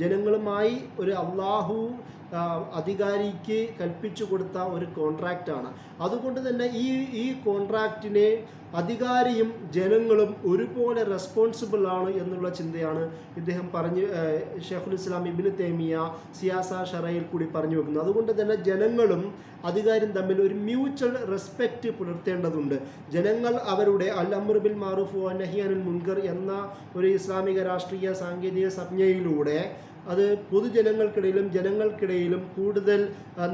ജനങ്ങളുമായി ഒരു അള്ളാഹു അധികാരിക്ക് കൽപ്പിച്ചു കൊടുത്ത ഒരു കോൺട്രാക്റ്റാണ്. അതുകൊണ്ട് തന്നെ ഈ കോൺട്രാക്റ്റിനെ അധികാരിയും ജനങ്ങളും ഒരുപോലെ റെസ്പോൺസിബിൾ ആണ് എന്നുള്ള ചിന്തയാണ് ഇദ്ദേഹം ഷെയ്ഖുൽ ഇസ്ലാം ഇബ്നു തൈമിയ സിയാസ ഷറയിൽ കൂടി പറഞ്ഞു വെക്കുന്നത്. അതുകൊണ്ട് തന്നെ ജനങ്ങളും അധികാരിയും തമ്മിൽ ഒരു മ്യൂച്വൽ റെസ്പെക്റ്റ് പുലർത്തേണ്ടതുണ്ട്. ജനങ്ങൾ അവരുടെ അൽ അംറു ബിൽ മഅറൂഫ് വ നഹ്യി അനിൽ മുൻകർ എന്ന ഒരു ഇസ്ലാമിക രാഷ്ട്രീയ സാങ്കേതിക സംജ്ഞയിലൂടെ അത് പൊതുജനങ്ങൾക്കിടയിലും ജനങ്ങൾക്കിടയിലും കൂടുതൽ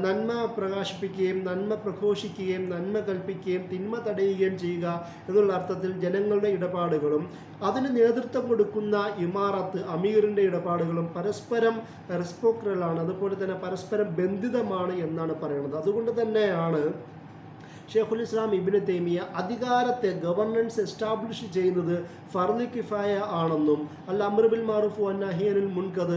നന്മ പ്രകാശിപ്പിക്കുകയും നന്മ പ്രഘോഷിക്കുകയും നന്മ കൽപ്പിക്കുകയും തിന്മ തടയുകയും ചെയ്യുക എന്നുള്ള അർത്ഥത്തിൽ ജനങ്ങളുടെ ഇടപാടുകളും അതിന് നേതൃത്വം കൊടുക്കുന്ന ഇമാറത്ത് അമീറിൻ്റെ ഇടപാടുകളും പരസ്പരം റെസിപ്രോക്കലാണ്, അതുപോലെ തന്നെ പരസ്പരം ബന്ധിതമാണ് എന്നാണ് പറയുന്നത്. അതുകൊണ്ട് തന്നെയാണ് ഷെയ്ഖുൽ ഇസ്ലാം ഇബ്നു തൈമിയ അധികാരത്തെ ഗവർണൻസ് എസ്റ്റാബ്ലിഷ് ചെയ്യുന്നത് ഫർദ് കിഫായ ആണെന്നും അൽ അംറു ബിൽ മഅറൂഫ് വന്നഹി അനിൽ മുൻകർ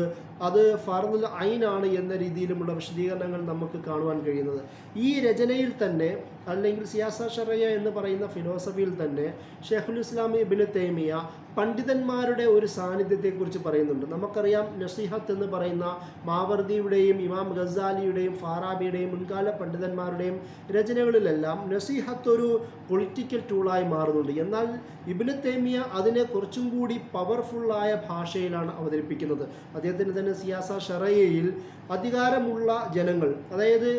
അത് ഫർദുൽ ഐൻ ആണ് എന്ന രീതിയിലുമുള്ള വിശദീകരണങ്ങൾ നമുക്ക് കാണുവാൻ കഴിയുന്നത്. ഈ രചനയിൽ തന്നെ അല്ലെങ്കിൽ സിയാസ ഷറയ്യ എന്ന് പറയുന്ന ഫിലോസഫിയിൽ തന്നെ ഷെയ്ഖുൽ ഇസ്ലാം ഇബ്നു തൈമിയ പണ്ഡിതന്മാരുടെ ഒരു സാന്നിധ്യത്തെക്കുറിച്ച് പറയുന്നുണ്ട്. നമുക്കറിയാം നസീഹത്ത് എന്ന് പറയുന്ന മാവർദിയുടെയും ഇമാം ഗസാലിയുടെയും ഫാറാബിയുടെയും മുൻകാല പണ്ഡിതന്മാരുടെയും രചനകളിലെല്ലാം നസീഹത്ത് ഒരു പൊളിറ്റിക്കൽ ടൂളായി മാറുന്നുണ്ട്. എന്നാൽ ഇബ്നു തൈമിയ അതിനെ കുറച്ചും കൂടി പവർഫുള്ളായ ഭാഷയിലാണ് അവതരിപ്പിക്കുന്നത്. അദ്ദേഹത്തിന് തന്നെ സിയാസ ഷറയ്യയിൽ അധികാരമുള്ള ജനങ്ങൾ, അതായത്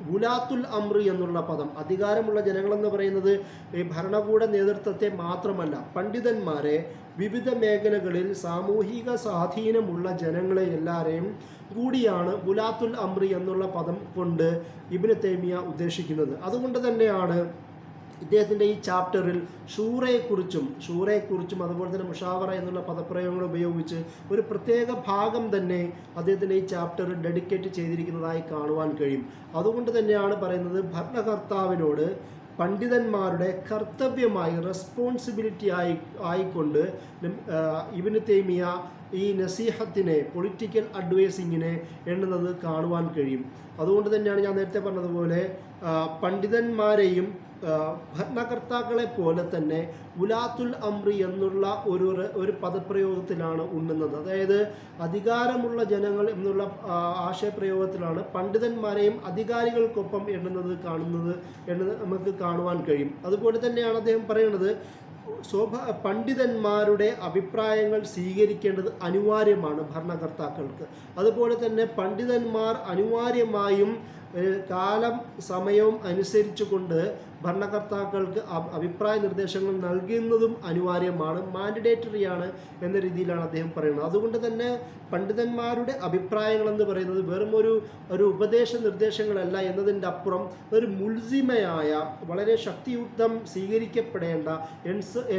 ഗുലാത്തുൽ അംറ് എന്നുള്ള പദം, അധികാരമുള്ള ജനങ്ങളെന്ന് പറയുന്നത് ഈ ഭരണകൂട നേതൃത്വത്തെ മാത്രമല്ല, പണ്ഡിതന്മാരെ, വിവിധ മേഖലകളിൽ സാമൂഹിക സ്വാധീനമുള്ള ജനങ്ങളെ എല്ലാവരെയും കൂടിയാണ് ഗുലാത്തുൽ അംറ് എന്നുള്ള പദം കൊണ്ട് ഇബ്നു തൈമിയ ഉദ്ദേശിക്കുന്നത്. അതുകൊണ്ട് തന്നെയാണ് ഇദ്ദേഹത്തിൻ്റെ ഈ ചാപ്റ്ററിൽ ഷൂറയെക്കുറിച്ചും അതുപോലെ തന്നെ മുഷാവറ എന്നുള്ള പദപ്രയോഗങ്ങൾ ഉപയോഗിച്ച് ഒരു പ്രത്യേക ഭാഗം തന്നെ അദ്ദേഹത്തിൻ്റെ ഈ ചാപ്റ്റർ ഡെഡിക്കേറ്റ് ചെയ്തിരിക്കുന്നതായി കാണുവാൻ കഴിയും. അതുകൊണ്ട് തന്നെയാണ് പറയുന്നത് ഭരണകർത്താവിനോട് പണ്ഡിതന്മാരുടെ കർത്തവ്യമായി റെസ്പോൺസിബിലിറ്റി ആയിക്കൊണ്ട് ഇബ്നു തൈമിയ ഈ നസീഹത്തിനെ, പൊളിറ്റിക്കൽ അഡ്വൈസിങ്ങിനെ എണ്ണുന്നത് കാണുവാൻ കഴിയും. അതുകൊണ്ട് തന്നെയാണ് ഞാൻ നേരത്തെ പറഞ്ഞതുപോലെ പണ്ഡിതന്മാരെയും ഭരണകർത്താക്കളെ പോലെ തന്നെ ഉലാത്തുൽ അംറി എന്നുള്ള ഒരു പദപ്രയോഗത്തിലാണ് ഉണ്ണുന്നത്. അതായത് അധികാരമുള്ള ജനങ്ങൾ എന്നുള്ള ആശയപ്രയോഗത്തിലാണ് പണ്ഡിതന്മാരെയും അധികാരികൾക്കൊപ്പം എണ്ണുന്നത് നമുക്ക് കാണുവാൻ കഴിയും. അതുപോലെ തന്നെയാണ് അദ്ദേഹം പറയുന്നത് പണ്ഡിതന്മാരുടെ അഭിപ്രായങ്ങൾ സ്വീകരിക്കേണ്ടത് അനിവാര്യമാണ് ഭരണകർത്താക്കൾക്ക്. അതുപോലെ തന്നെ പണ്ഡിതന്മാർ അനിവാര്യമായും കാലം സമയവും അനുസരിച്ചുകൊണ്ട് ഭരണകർത്താക്കൾക്ക് അഭിപ്രായ നിർദ്ദേശങ്ങൾ നൽകുന്നതും അനിവാര്യമാണ്, മാൻഡേറ്ററിയാണ് എന്ന രീതിയിലാണ് അദ്ദേഹം പറയുന്നത്. അതുകൊണ്ട് തന്നെ പണ്ഡിതന്മാരുടെ അഭിപ്രായങ്ങൾ എന്ന് പറയുന്നത് വെറും ഒരു ഉപദേശ നിർദ്ദേശങ്ങളല്ല എന്നതിൻ്റെ അപ്പുറം ഒരു മുൽസിമയായ, വളരെ ശക്തിയുക്തം സ്വീകരിക്കപ്പെടേണ്ട,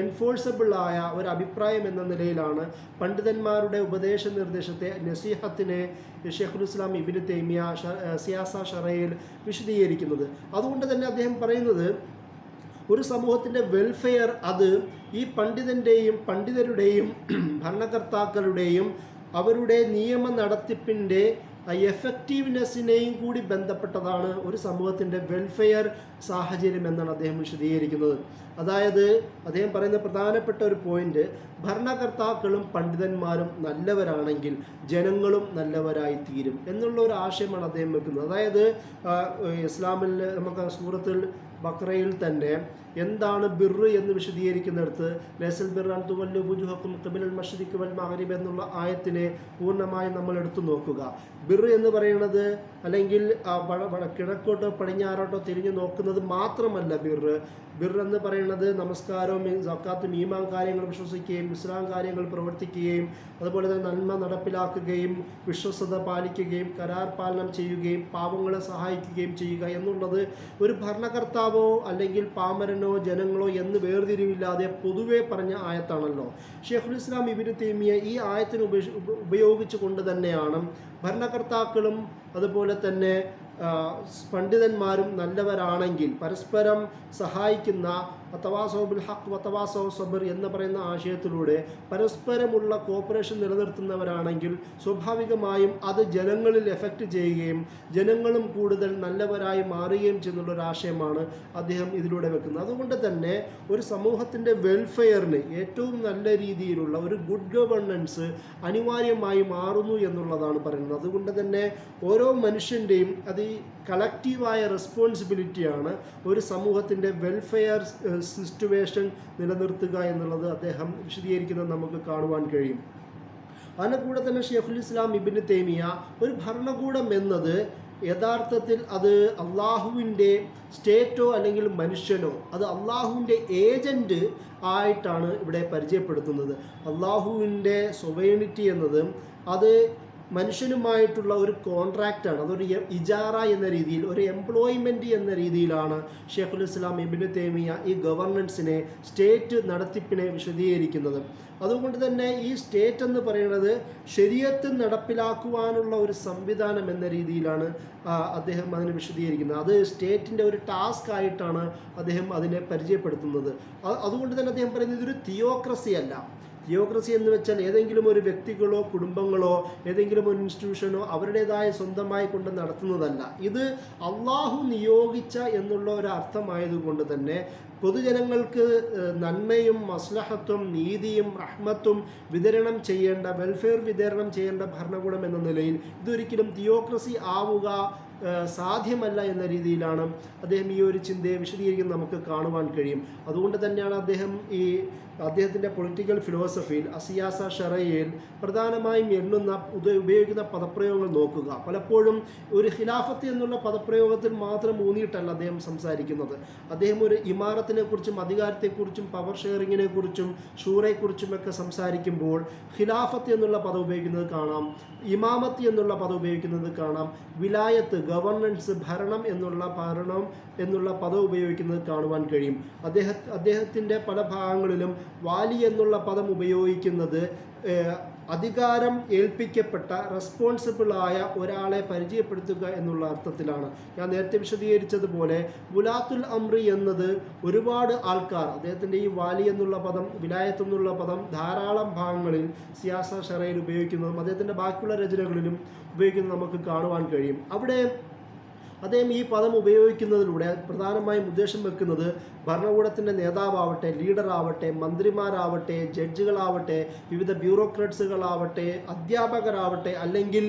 എൻഫോഴ്സബിളായ ഒരു അഭിപ്രായം എന്ന നിലയിലാണ് പണ്ഡിതന്മാരുടെ ഉപദേശ നിർദ്ദേശത്തെ, നസീഹത്തിനെ ഷെയ്ഖുൽ ഇസ്ലാം ഇബ്നു തൈമിയ സിയാസ ഷറയിൽ വിശദീകരിക്കുന്നത്. അതുകൊണ്ട് തന്നെ അദ്ദേഹം പറയുന്നത് ഒരു സമൂഹത്തിൻ്റെ വെൽഫെയർ അത് ഈ പണ്ഡിതരുടെയും ഭരണകർത്താക്കളുടെയും അവരുടെ നിയമ നടത്തിപ്പിൻ്റെ എഫക്റ്റീവ്നെസ്സിനെയും കൂടി ബന്ധപ്പെട്ടതാണ് ഒരു സമൂഹത്തിൻ്റെ വെൽഫെയർ സാഹചര്യം എന്നാണ് അദ്ദേഹം വിശദീകരിക്കുന്നത്. അതായത് അദ്ദേഹം പറയുന്ന പ്രധാനപ്പെട്ട ഒരു പോയിന്റ്, ഭരണകർത്താക്കളും പണ്ഡിതന്മാരും നല്ലവരാണെങ്കിൽ ജനങ്ങളും നല്ലവരായി തീരും എന്നുള്ള ഒരു ആശയമാണ് അദ്ദേഹം വെക്കുന്നത്. അതായത് ഇസ്ലാമിൽ നമുക്ക് സൂറത്തുൽ ബഖറയിൽ തന്നെ എന്താണ് ബിർറ് എന്ന് വിശദീകരിക്കുന്നിടത്ത് ലൈസൽ ബിർറ അൻ തുവല്ലു വുജൂഹക്കും ഖിബലൽ മശ്രിഖി വൽ മഗ്രിബ് എന്നുള്ള ആയത്തിനെ പൂർണ്ണമായും നമ്മൾ എടുത്തു നോക്കുക. ബിർറ് എന്ന് പറയുന്നത് അല്ലെങ്കിൽ കിഴക്കോട്ടോ പടിഞ്ഞാറോട്ടോ തിരിഞ്ഞു നോക്കുന്നത് മാത്രമല്ല ബിർറ് എന്ന് പറയുന്നത് നമസ്കാരവും സക്കാത്തും ഈമാൻ കാര്യങ്ങൾ വിശ്വസിക്കുകയും ഇസ്ലാം കാര്യങ്ങൾ പ്രവർത്തിക്കുകയും അതുപോലെ തന്നെ നന്മ നടപ്പിലാക്കുകയും വിശ്വസ്തത പാലിക്കുകയും കരാർ പാലനം ചെയ്യുകയും പാവങ്ങളെ സഹായിക്കുകയും ചെയ്യുക എന്നുള്ളത് ഒരു ഭരണകർത്താവോ അല്ലെങ്കിൽ പാമരനോ ജനങ്ങളോ എന്ന് വേർതിരിവില്ലാതെ പൊതുവെ പറഞ്ഞ ആയത്താണല്ലോ. ഷെയ്ഖുൽ ഇസ്ലാം ഇബ്നു തൈമിയ ഈ ആയത്തിന് ഉപയോഗിച്ചു കൊണ്ട് തന്നെയാണ് ഭരണകർത്താക്കളും അതുപോലെ തന്നെ പണ്ഡിതന്മാരും നല്ലവരാണെങ്കിൽ പരസ്പരം സഹായിക്കുന്ന തവാസൗ ബിൽ ഹഖ് വതവാസൗ സബ്ർ എന്ന് പറയുന്ന ആശയത്തിലൂടെ പരസ്പരമുള്ള കോപ്പറേഷൻ നിലനിർത്തുന്നവരാണെങ്കിൽ സ്വാഭാവികമായും അത് ജനങ്ങളിൽ എഫക്റ്റ് ചെയ്യുകയും ജനങ്ങളും കൂടുതൽ നല്ലവരായി മാറുകയും ചെയ്യുന്നുള്ളൊരാശയമാണ് അദ്ദേഹം ഇതിലൂടെ വെക്കുന്നത്. അതുകൊണ്ട് തന്നെ ഒരു സമൂഹത്തിൻ്റെ വെൽഫെയറിന് ഏറ്റവും നല്ല രീതിയിലുള്ള ഒരു ഗുഡ് ഗവേണൻസ് അനിവാര്യമായി മാറുന്നു എന്നുള്ളതാണ് പറയുന്നത്. അതുകൊണ്ട് തന്നെ ഓരോ മനുഷ്യൻ്റെയും അത് ഈ കളക്റ്റീവായ റെസ്പോൺസിബിലിറ്റിയാണ് ഒരു സമൂഹത്തിൻ്റെ വെൽഫെയർ സിറ്റുവേഷൻ നിലനിർത്തുക എന്നുള്ളത് അദ്ദേഹം വിശദീകരിക്കുന്നത് നമുക്ക് കാണുവാൻ കഴിയും. അതിന് കൂടെ തന്നെ ഷെയ്ഖുൽ ഇസ്ലാം ഇബ്നു തൈമിയ ഒരു ഭരണകൂടം എന്നത് യഥാർത്ഥത്തിൽ അത് അള്ളാഹുവിൻ്റെ സ്റ്റേറ്റോ അല്ലെങ്കിൽ മനുഷ്യനോ, അത് അള്ളാഹുവിൻ്റെ ഏജൻറ്റ് ആയിട്ടാണ് ഇവിടെ പരിചയപ്പെടുത്തുന്നത്. അള്ളാഹുവിൻ്റെ സൊവൈനിറ്റി എന്നത് അത് മനുഷ്യനുമായിട്ടുള്ള ഒരു കോൺട്രാക്റ്റാണ്. അതൊരു ഇജാറ എന്ന രീതിയിൽ, ഒരു എംപ്ലോയ്മെൻറ്റ് എന്ന രീതിയിലാണ് ഷെയ്ഖുൽ ഇസ്ലാം ഇബ്നു തൈമിയ ഈ ഗവർണൻസിനെ, സ്റ്റേറ്റ് നടത്തിപ്പിനെ വിശദീകരിക്കുന്നത്. അതുകൊണ്ട് തന്നെ ഈ സ്റ്റേറ്റ് എന്ന് പറയുന്നത് ശരീഅത്ത് നടപ്പിലാക്കുവാനുള്ള ഒരു സംവിധാനം എന്ന രീതിയിലാണ് അദ്ദേഹം അതിനെ വിശദീകരിക്കുന്നത്. അത് സ്റ്റേറ്റിൻ്റെ ഒരു ടാസ്ക് ആയിട്ടാണ് അദ്ദേഹം അതിനെ പരിചയപ്പെടുത്തുന്നത്. അതുകൊണ്ട് തന്നെ അദ്ദേഹം പറയുന്നത് ഇതൊരു തിയോക്രസി അല്ല. തിയോക്രസി എന്ന് വെച്ചാൽ ഏതെങ്കിലും ഒരു വ്യക്തികളോ കുടുംബങ്ങളോ ഏതെങ്കിലും ഒരു ഇൻസ്റ്റിറ്റ്യൂഷനോ അവരുടേതായ സ്വന്തമായി കൊണ്ട് നടത്തുന്നതല്ല. ഇത് അള്ളാഹു നിയോഗിച്ച എന്നുള്ള ഒരു അർത്ഥമായതുകൊണ്ട് തന്നെ പൊതുജനങ്ങൾക്ക് നന്മയും മസ്ലഹത്തും നീതിയും റഹ്മത്തും വിതരണം ചെയ്യേണ്ട, വെൽഫെയർ വിതരണം ചെയ്യേണ്ട ഭരണകൂടം എന്ന നിലയിൽ ഇതൊരിക്കലും തിയോക്രസി ആവുക സാധ്യമല്ല എന്ന രീതിയിലാണ് അദ്ദേഹം ഈ ഒരു ചിന്തയെ വിശദീകരിക്കുന്നത് നമുക്ക് കാണുവാൻ കഴിയും. അതുകൊണ്ട് തന്നെയാണ് അദ്ദേഹത്തിൻ്റെ പൊളിറ്റിക്കൽ ഫിലോസഫിയിൽ അസിയാസ ഷറയിൽ പ്രധാനമായും ഉപയോഗിക്കുന്ന പദപ്രയോഗങ്ങൾ നോക്കുക. പലപ്പോഴും ഒരു ഖിലാഫത്ത് എന്നുള്ള പദപ്രയോഗത്തിൽ മാത്രം ഊന്നിയിട്ടല്ല അദ്ദേഹം സംസാരിക്കുന്നത്. അദ്ദേഹം ഒരു ഇമാറത്തിനെ കുറിച്ചും അധികാരത്തെക്കുറിച്ചും പവർ ഷെയറിങ്ങിനെ കുറിച്ചും ഷൂറയെക്കുറിച്ചുമൊക്കെ സംസാരിക്കുമ്പോൾ ഖിലാഫത്ത് എന്നുള്ള പദം ഉപയോഗിക്കുന്നത് കാണാം, ഇമാമത്ത് എന്നുള്ള പദം ഉപയോഗിക്കുന്നത് കാണാം, വിലായത്ത് ഗവർണൻസ് ഭരണം എന്നുള്ള പദം ഉപയോഗിക്കുന്നത് കാണുവാൻ കഴിയും. അദ്ദേഹത്തിൻ്റെ പല ഭാഗങ്ങളിലും വാലി എന്നുള്ള പദം ഉപയോഗിക്കുന്നത് അധികാരം ഏൽപ്പിക്കപ്പെട്ട റെസ്പോൺസിബിളായ ഒരാളെ പരിചയപ്പെടുത്തുക എന്നുള്ള അർത്ഥത്തിലാണ്. ഞാൻ നേരത്തെ വിശദീകരിച്ചതുപോലെ വുലാത്തുൽ അംറി എന്നത് ഒരുപാട് ആൾക്കാർ, അദ്ദേഹത്തിൻ്റെ ഈ വാലി എന്നുള്ള പദം, വിലായത്ത് എന്നുള്ള പദം ധാരാളം ഭാഗങ്ങളിൽ സിയാസ ഷറയിൽ ഉപയോഗിക്കുന്നതും അദ്ദേഹത്തിൻ്റെ ബാക്കിയുള്ള രചനകളിലും ഉപയോഗിക്കുന്നത് നമുക്ക് കാണുവാൻ കഴിയും. അവിടെ അദ്ദേഹം ഈ പദം ഉപയോഗിക്കുന്നതിലൂടെ പ്രധാനമായും ഉദ്ദേശം വെക്കുന്നത് ഭരണകൂടത്തിൻ്റെ നേതാവാവട്ടെ, ലീഡറാവട്ടെ, മന്ത്രിമാരാവട്ടെ, ജഡ്ജുകളാവട്ടെ, വിവിധ ബ്യൂറോക്രാറ്റ്സുകളാവട്ടെ, അധ്യാപകരാവട്ടെ, അല്ലെങ്കിൽ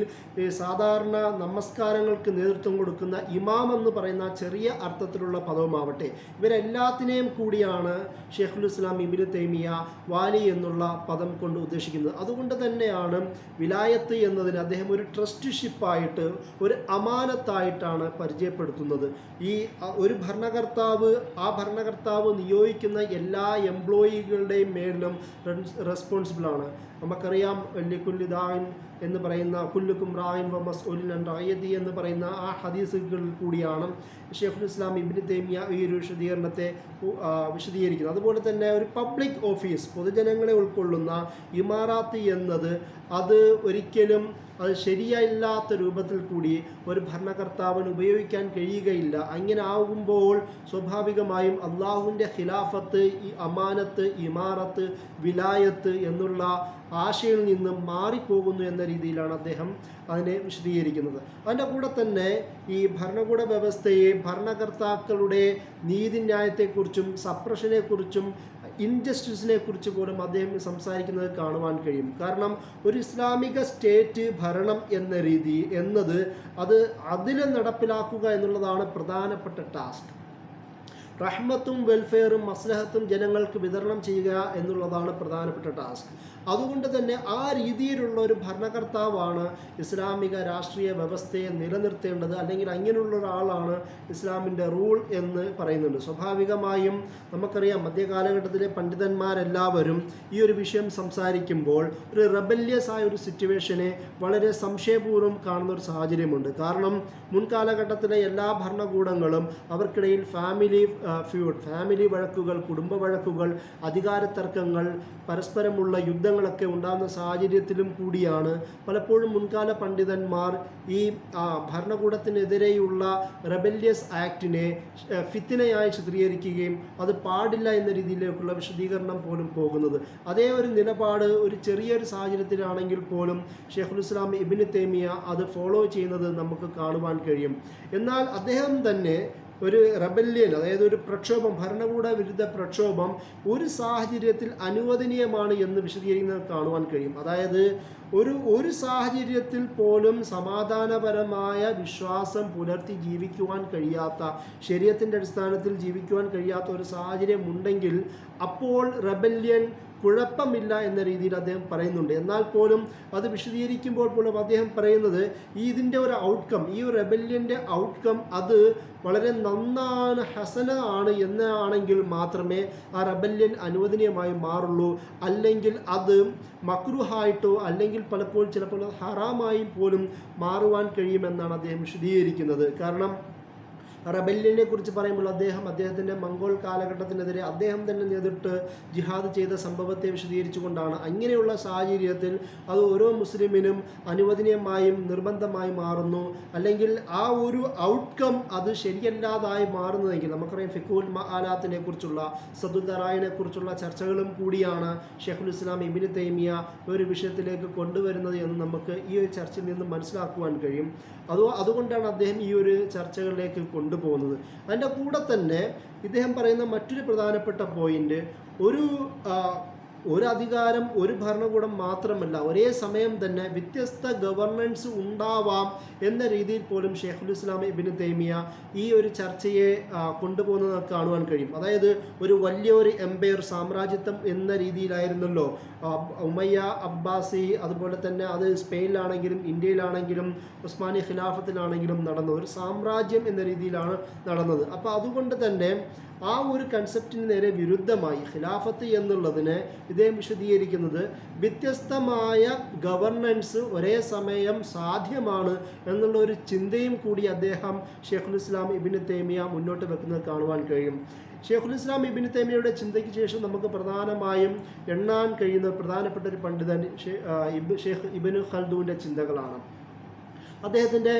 സാധാരണ നമസ്കാരങ്ങൾക്ക് നേതൃത്വം കൊടുക്കുന്ന ഇമാം എന്ന് പറയുന്ന ചെറിയ അർത്ഥത്തിലുള്ള പദവുമാവട്ടെ, ഇവരെല്ലാത്തിനെയും കൂടിയാണ് ഷെയ്ഖുൽ ഇസ്ലാം ഇബ്നു തൈമിയ വാലി എന്നുള്ള പദം കൊണ്ട് ഉദ്ദേശിക്കുന്നത്. അതുകൊണ്ട് തന്നെയാണ് വിലായത്ത് എന്നതിന് അദ്ദേഹം ഒരു ട്രസ്റ്റിഷിപ്പായിട്ട്, ഒരു അമാനത്തായിട്ടാണ് പരിചയപ്പെടുത്തുന്നത്. ഈ ഒരു ഭരണകർത്താവ്, ആ ഭരണകർത്താവ് നിയോഗിക്കുന്ന എല്ലാ എംപ്ലോയികളുടെയും മേലും റെസ്പോൺസിബിളാണ്. നമുക്കറിയാം ലിക്കുല്ലിദാൻ എന്ന് പറയുന്ന കുല്ലുക്കും റായിൻ വ മസ്ഊലുൻ അൻ റഅയതി എന്ന് പറയുന്ന ആ ഹദീസുകളിൽ കൂടിയാണ് ഷെയ്ഖുൽ ഇസ്ലാം ഇബ്നു തൈമിയ ഈ ഒരു വിശദീകരണത്തെ വിശദീകരിക്കുന്നത്. അതുപോലെ തന്നെ ഒരു പബ്ലിക് ഓഫീസ്, പൊതുജനങ്ങളെ ഉൾക്കൊള്ളുന്ന ഇമാറാത്ത് എന്നത് അത് ഒരിക്കലും അത് ശരിയല്ലാത്ത രൂപത്തിൽ കൂടി ഒരു ഭരണകർത്താവിന് ഉപയോഗിക്കാൻ കഴിയുകയില്ല. അങ്ങനെ ആകുമ്പോൾ സ്വാഭാവികമായും അള്ളാഹുവിൻ്റെ ഖിലാഫത്ത്, ഈ അമാനത്ത്, ഇമാറത്ത്, വിലായത്ത് എന്നുള്ള ആശയിൽ നിന്ന് മാറിപ്പോകുന്നു എന്ന രീതിയിലാണ് അദ്ദേഹം അതിനെ വിശദീകരിക്കുന്നത്. അതിൻ്റെ കൂടെ തന്നെ ഈ ഭരണകൂട വ്യവസ്ഥയെ, ഭരണകർത്താക്കളുടെ നീതിന്യായത്തെക്കുറിച്ചും സപ്രഷനെക്കുറിച്ചും ഇൻജസ്റ്റിസിനെ കുറിച്ച് പോലും അദ്ദേഹം സംസാരിക്കുന്നത് കാണുവാൻ കഴിയും. കാരണം ഒരു ഇസ്ലാമിക സ്റ്റേറ്റ് ഭരണം എന്ന രീതി എന്നത് അതിൽ നടപ്പിലാക്കുക എന്നുള്ളതാണ് പ്രധാനപ്പെട്ട ടാസ്ക്. റഹ്മത്തും വെൽഫെയറും മസ്ലഹത്തും ജനങ്ങൾക്ക് വിതരണം ചെയ്യുക എന്നുള്ളതാണ് പ്രധാനപ്പെട്ട ടാസ്ക്. അതുകൊണ്ട് തന്നെ ആ രീതിയിലുള്ള ഒരു ഭരണകർത്താവാണ് ഇസ്ലാമിക രാഷ്ട്രീയ വ്യവസ്ഥയെ നിലനിർത്തേണ്ടത്, അല്ലെങ്കിൽ അങ്ങനെയുള്ള ഒരാളാണ് ഇസ്ലാമിൻ്റെ റൂൾ എന്ന് പറയുന്നുണ്ട്. സ്വാഭാവികമായും നമുക്കറിയാം മധ്യകാലഘട്ടത്തിലെ പണ്ഡിതന്മാരെല്ലാവരും ഈ ഒരു വിഷയം സംസാരിക്കുമ്പോൾ ഒരു റെബല്യസ് ആയ ഒരു സിറ്റുവേഷനെ വളരെ സംശയപൂർവ്വം കാണുന്ന ഒരു സാഹചര്യമുണ്ട്. കാരണം മുൻകാലഘട്ടത്തിലെ എല്ലാ ഭരണകൂടങ്ങളും അവർക്കിടയിൽ ഫാമിലി വഴക്കുകൾ, കുടുംബ വഴക്കുകൾ, അധികാര തർക്കങ്ങൾ, പരസ്പരമുള്ള യുദ്ധങ്ങളൊക്കെ ഉണ്ടാകുന്ന സാഹചര്യത്തിലും കൂടിയാണ് പലപ്പോഴും മുൻകാല പണ്ഡിതന്മാർ ഈ ഭരണകൂടത്തിനെതിരെയുള്ള റെബല്യസ് ആക്ടിനെ ഫിത്നയായി ചിത്രീകരിക്കുകയും അത് പാടില്ല എന്ന രീതിയിലേക്കുള്ള വിശദീകരണം പോലും പോകുന്നത്. അതേ ഒരു നിലപാട് ഒരു ചെറിയൊരു സാഹചര്യത്തിലാണെങ്കിൽ പോലും ഷെയ്ഖുൽ ഇസ്ലാം ഇബ്നു തൈമിയ അത് ഫോളോ ചെയ്യുന്നത് നമുക്ക് കാണുവാൻ കഴിയും. എന്നാൽ അദ്ദേഹം തന്നെ ഒരു റെബല്യൻ, അതായത് ഒരു പ്രക്ഷോഭം, ഭരണകൂട വിരുദ്ധ പ്രക്ഷോഭം ഒരു സാഹചര്യത്തിൽ അനുവദനീയമാണ് എന്ന് വിശദീകരിക്കുന്നത് കാണുവാൻ കഴിയും. അതായത് ഒരു സാഹചര്യത്തിൽ പോലും സമാധാനപരമായ വിശ്വാസം പുലർത്തി ജീവിക്കുവാൻ കഴിയാത്ത, ശരീഅത്തിൻ്റെ അടിസ്ഥാനത്തിൽ ജീവിക്കുവാൻ കഴിയാത്ത ഒരു സാഹചര്യം ഉണ്ടെങ്കിൽ അപ്പോൾ റെബല്യൻ കുഴപ്പമില്ല എന്ന രീതിയിൽ അദ്ദേഹം പറയുന്നുണ്ട്. എന്നാൽ പോലും അത് വിശദീകരിക്കുമ്പോൾ പോലും അദ്ദേഹം പറയുന്നത് ഇതിൻ്റെ ഒരു ഔട്ട്കം, ഈ ഒരു റെബല്യൻ്റെ ഔട്ട്കം അത് വളരെ നന്നാണ്, ഹസന ആണ് എന്നാണെങ്കിൽ മാത്രമേ ആ റെബല്യൻ അനുവദനീയമായി മാറുള്ളൂ. അല്ലെങ്കിൽ അത് മക്രുഹായിട്ടോ അല്ലെങ്കിൽ പലപ്പോഴും ചിലപ്പോൾ ഹറാമായി പോലും മാറുവാൻ കഴിയുമെന്നാണ് അദ്ദേഹം വിശദീകരിക്കുന്നത്. കാരണം റബല്യനെ കുറിച്ച് പറയുമ്പോൾ അദ്ദേഹത്തിൻ്റെ മംഗോൾ കാലഘട്ടത്തിനെതിരെ അദ്ദേഹം തന്നെ നേരിട്ട് ജിഹാദ് ചെയ്ത സംഭവത്തെ വിശദീകരിച്ചുകൊണ്ടാണ്. അങ്ങനെയുള്ള സാഹചര്യത്തിൽ അത് ഓരോ മുസ്ലിമിനും അനുവദനീയമായും നിർബന്ധമായി മാറുന്നു. അല്ലെങ്കിൽ ആ ഒരു ഔട്ട്കം അത് ശരിയല്ലാതായി മാറുന്നതെങ്കിൽ നമുക്കറിയാം ഫിഖുൽ മആലാത്തിനെ കുറിച്ചുള്ള സദുൽ ദറായിനെ കുറിച്ചുള്ള ചർച്ചകളും കൂടിയാണ് ഷെയ്ഖുൽ ഇസ്ലാം ഇബ്നു തൈമിയ ഒരു വിഷയത്തിലേക്ക് കൊണ്ടുവരുന്നത് എന്ന് നമുക്ക് ഈ ഒരു ചർച്ചയിൽ നിന്ന് മനസ്സിലാക്കുവാൻ കഴിയും. അതുകൊണ്ടാണ് അദ്ദേഹം ഈ ഒരു ചർച്ചകളിലേക്ക് കൊണ്ടുപോകുന്നത്. അതിൻ്റെ കൂടെ തന്നെ ഇദ്ദേഹം പറയുന്ന മറ്റൊരു പ്രധാനപ്പെട്ട പോയിന്റ്, ഒരു അധികാരം ഒരു ഭരണകൂടം മാത്രമല്ല, ഒരേ സമയം തന്നെ വ്യത്യസ്ത ഗവർണൻസ് ഉണ്ടാവാം എന്ന രീതിയിൽ പോലും ഷെയ്ഖുൽ ഇസ്ലാം ഇബ്നു തൈമിയ ഈ ഒരു ചർച്ചയെ കൊണ്ടുപോകുന്നത് കാണുവാൻ കഴിയും. അതായത് ഒരു വലിയൊരു എംപയർ, സാമ്രാജ്യത്വം എന്ന രീതിയിലായിരുന്നല്ലോ ഉമയ്യ, അബ്ബാസി, അതുപോലെ തന്നെ അത് സ്പെയിനിലാണെങ്കിലും ഇന്ത്യയിലാണെങ്കിലും ഉസ്മാനി ഖിലാഫത്തിലാണെങ്കിലും നടന്നത്. ഒരു സാമ്രാജ്യം എന്ന രീതിയിലാണ് നടന്നത്. അപ്പോൾ അതുകൊണ്ട് തന്നെ ആ ഒരു കൺസെപ്റ്റിന് നേരെ വിരുദ്ധമായി ഖിലാഫത്ത് എന്നുള്ളതിനെ ഇദ്ദേഹം വിശദീകരിക്കുന്നത് വ്യത്യസ്തമായ ഗവർണൻസ് ഒരേ സമയം സാധ്യമാണ് എന്നുള്ള ഒരു ചിന്തയും കൂടി അദ്ദേഹം ഷെയ്ഖുൽ ഇസ്ലാം ഇബ്നു തൈമിയ മുന്നോട്ട് വെക്കുന്നത് കാണുവാൻ കഴിയും. ഷെയ്ഖുൽ ഇസ്ലാം ഇബ്നു തൈമിയയുടെ ചിന്തയ്ക്ക് ശേഷം നമുക്ക് പ്രധാനമായും എണ്ണാൻ കഴിയുന്ന പ്രധാനപ്പെട്ട ഒരു പണ്ഡിതൻ ഷെയ്ഖ് ഇബ്നു ഖൽദൂൻ്റെ ചിന്തകളാണ്. അദ്ദേഹത്തിൻ്റെ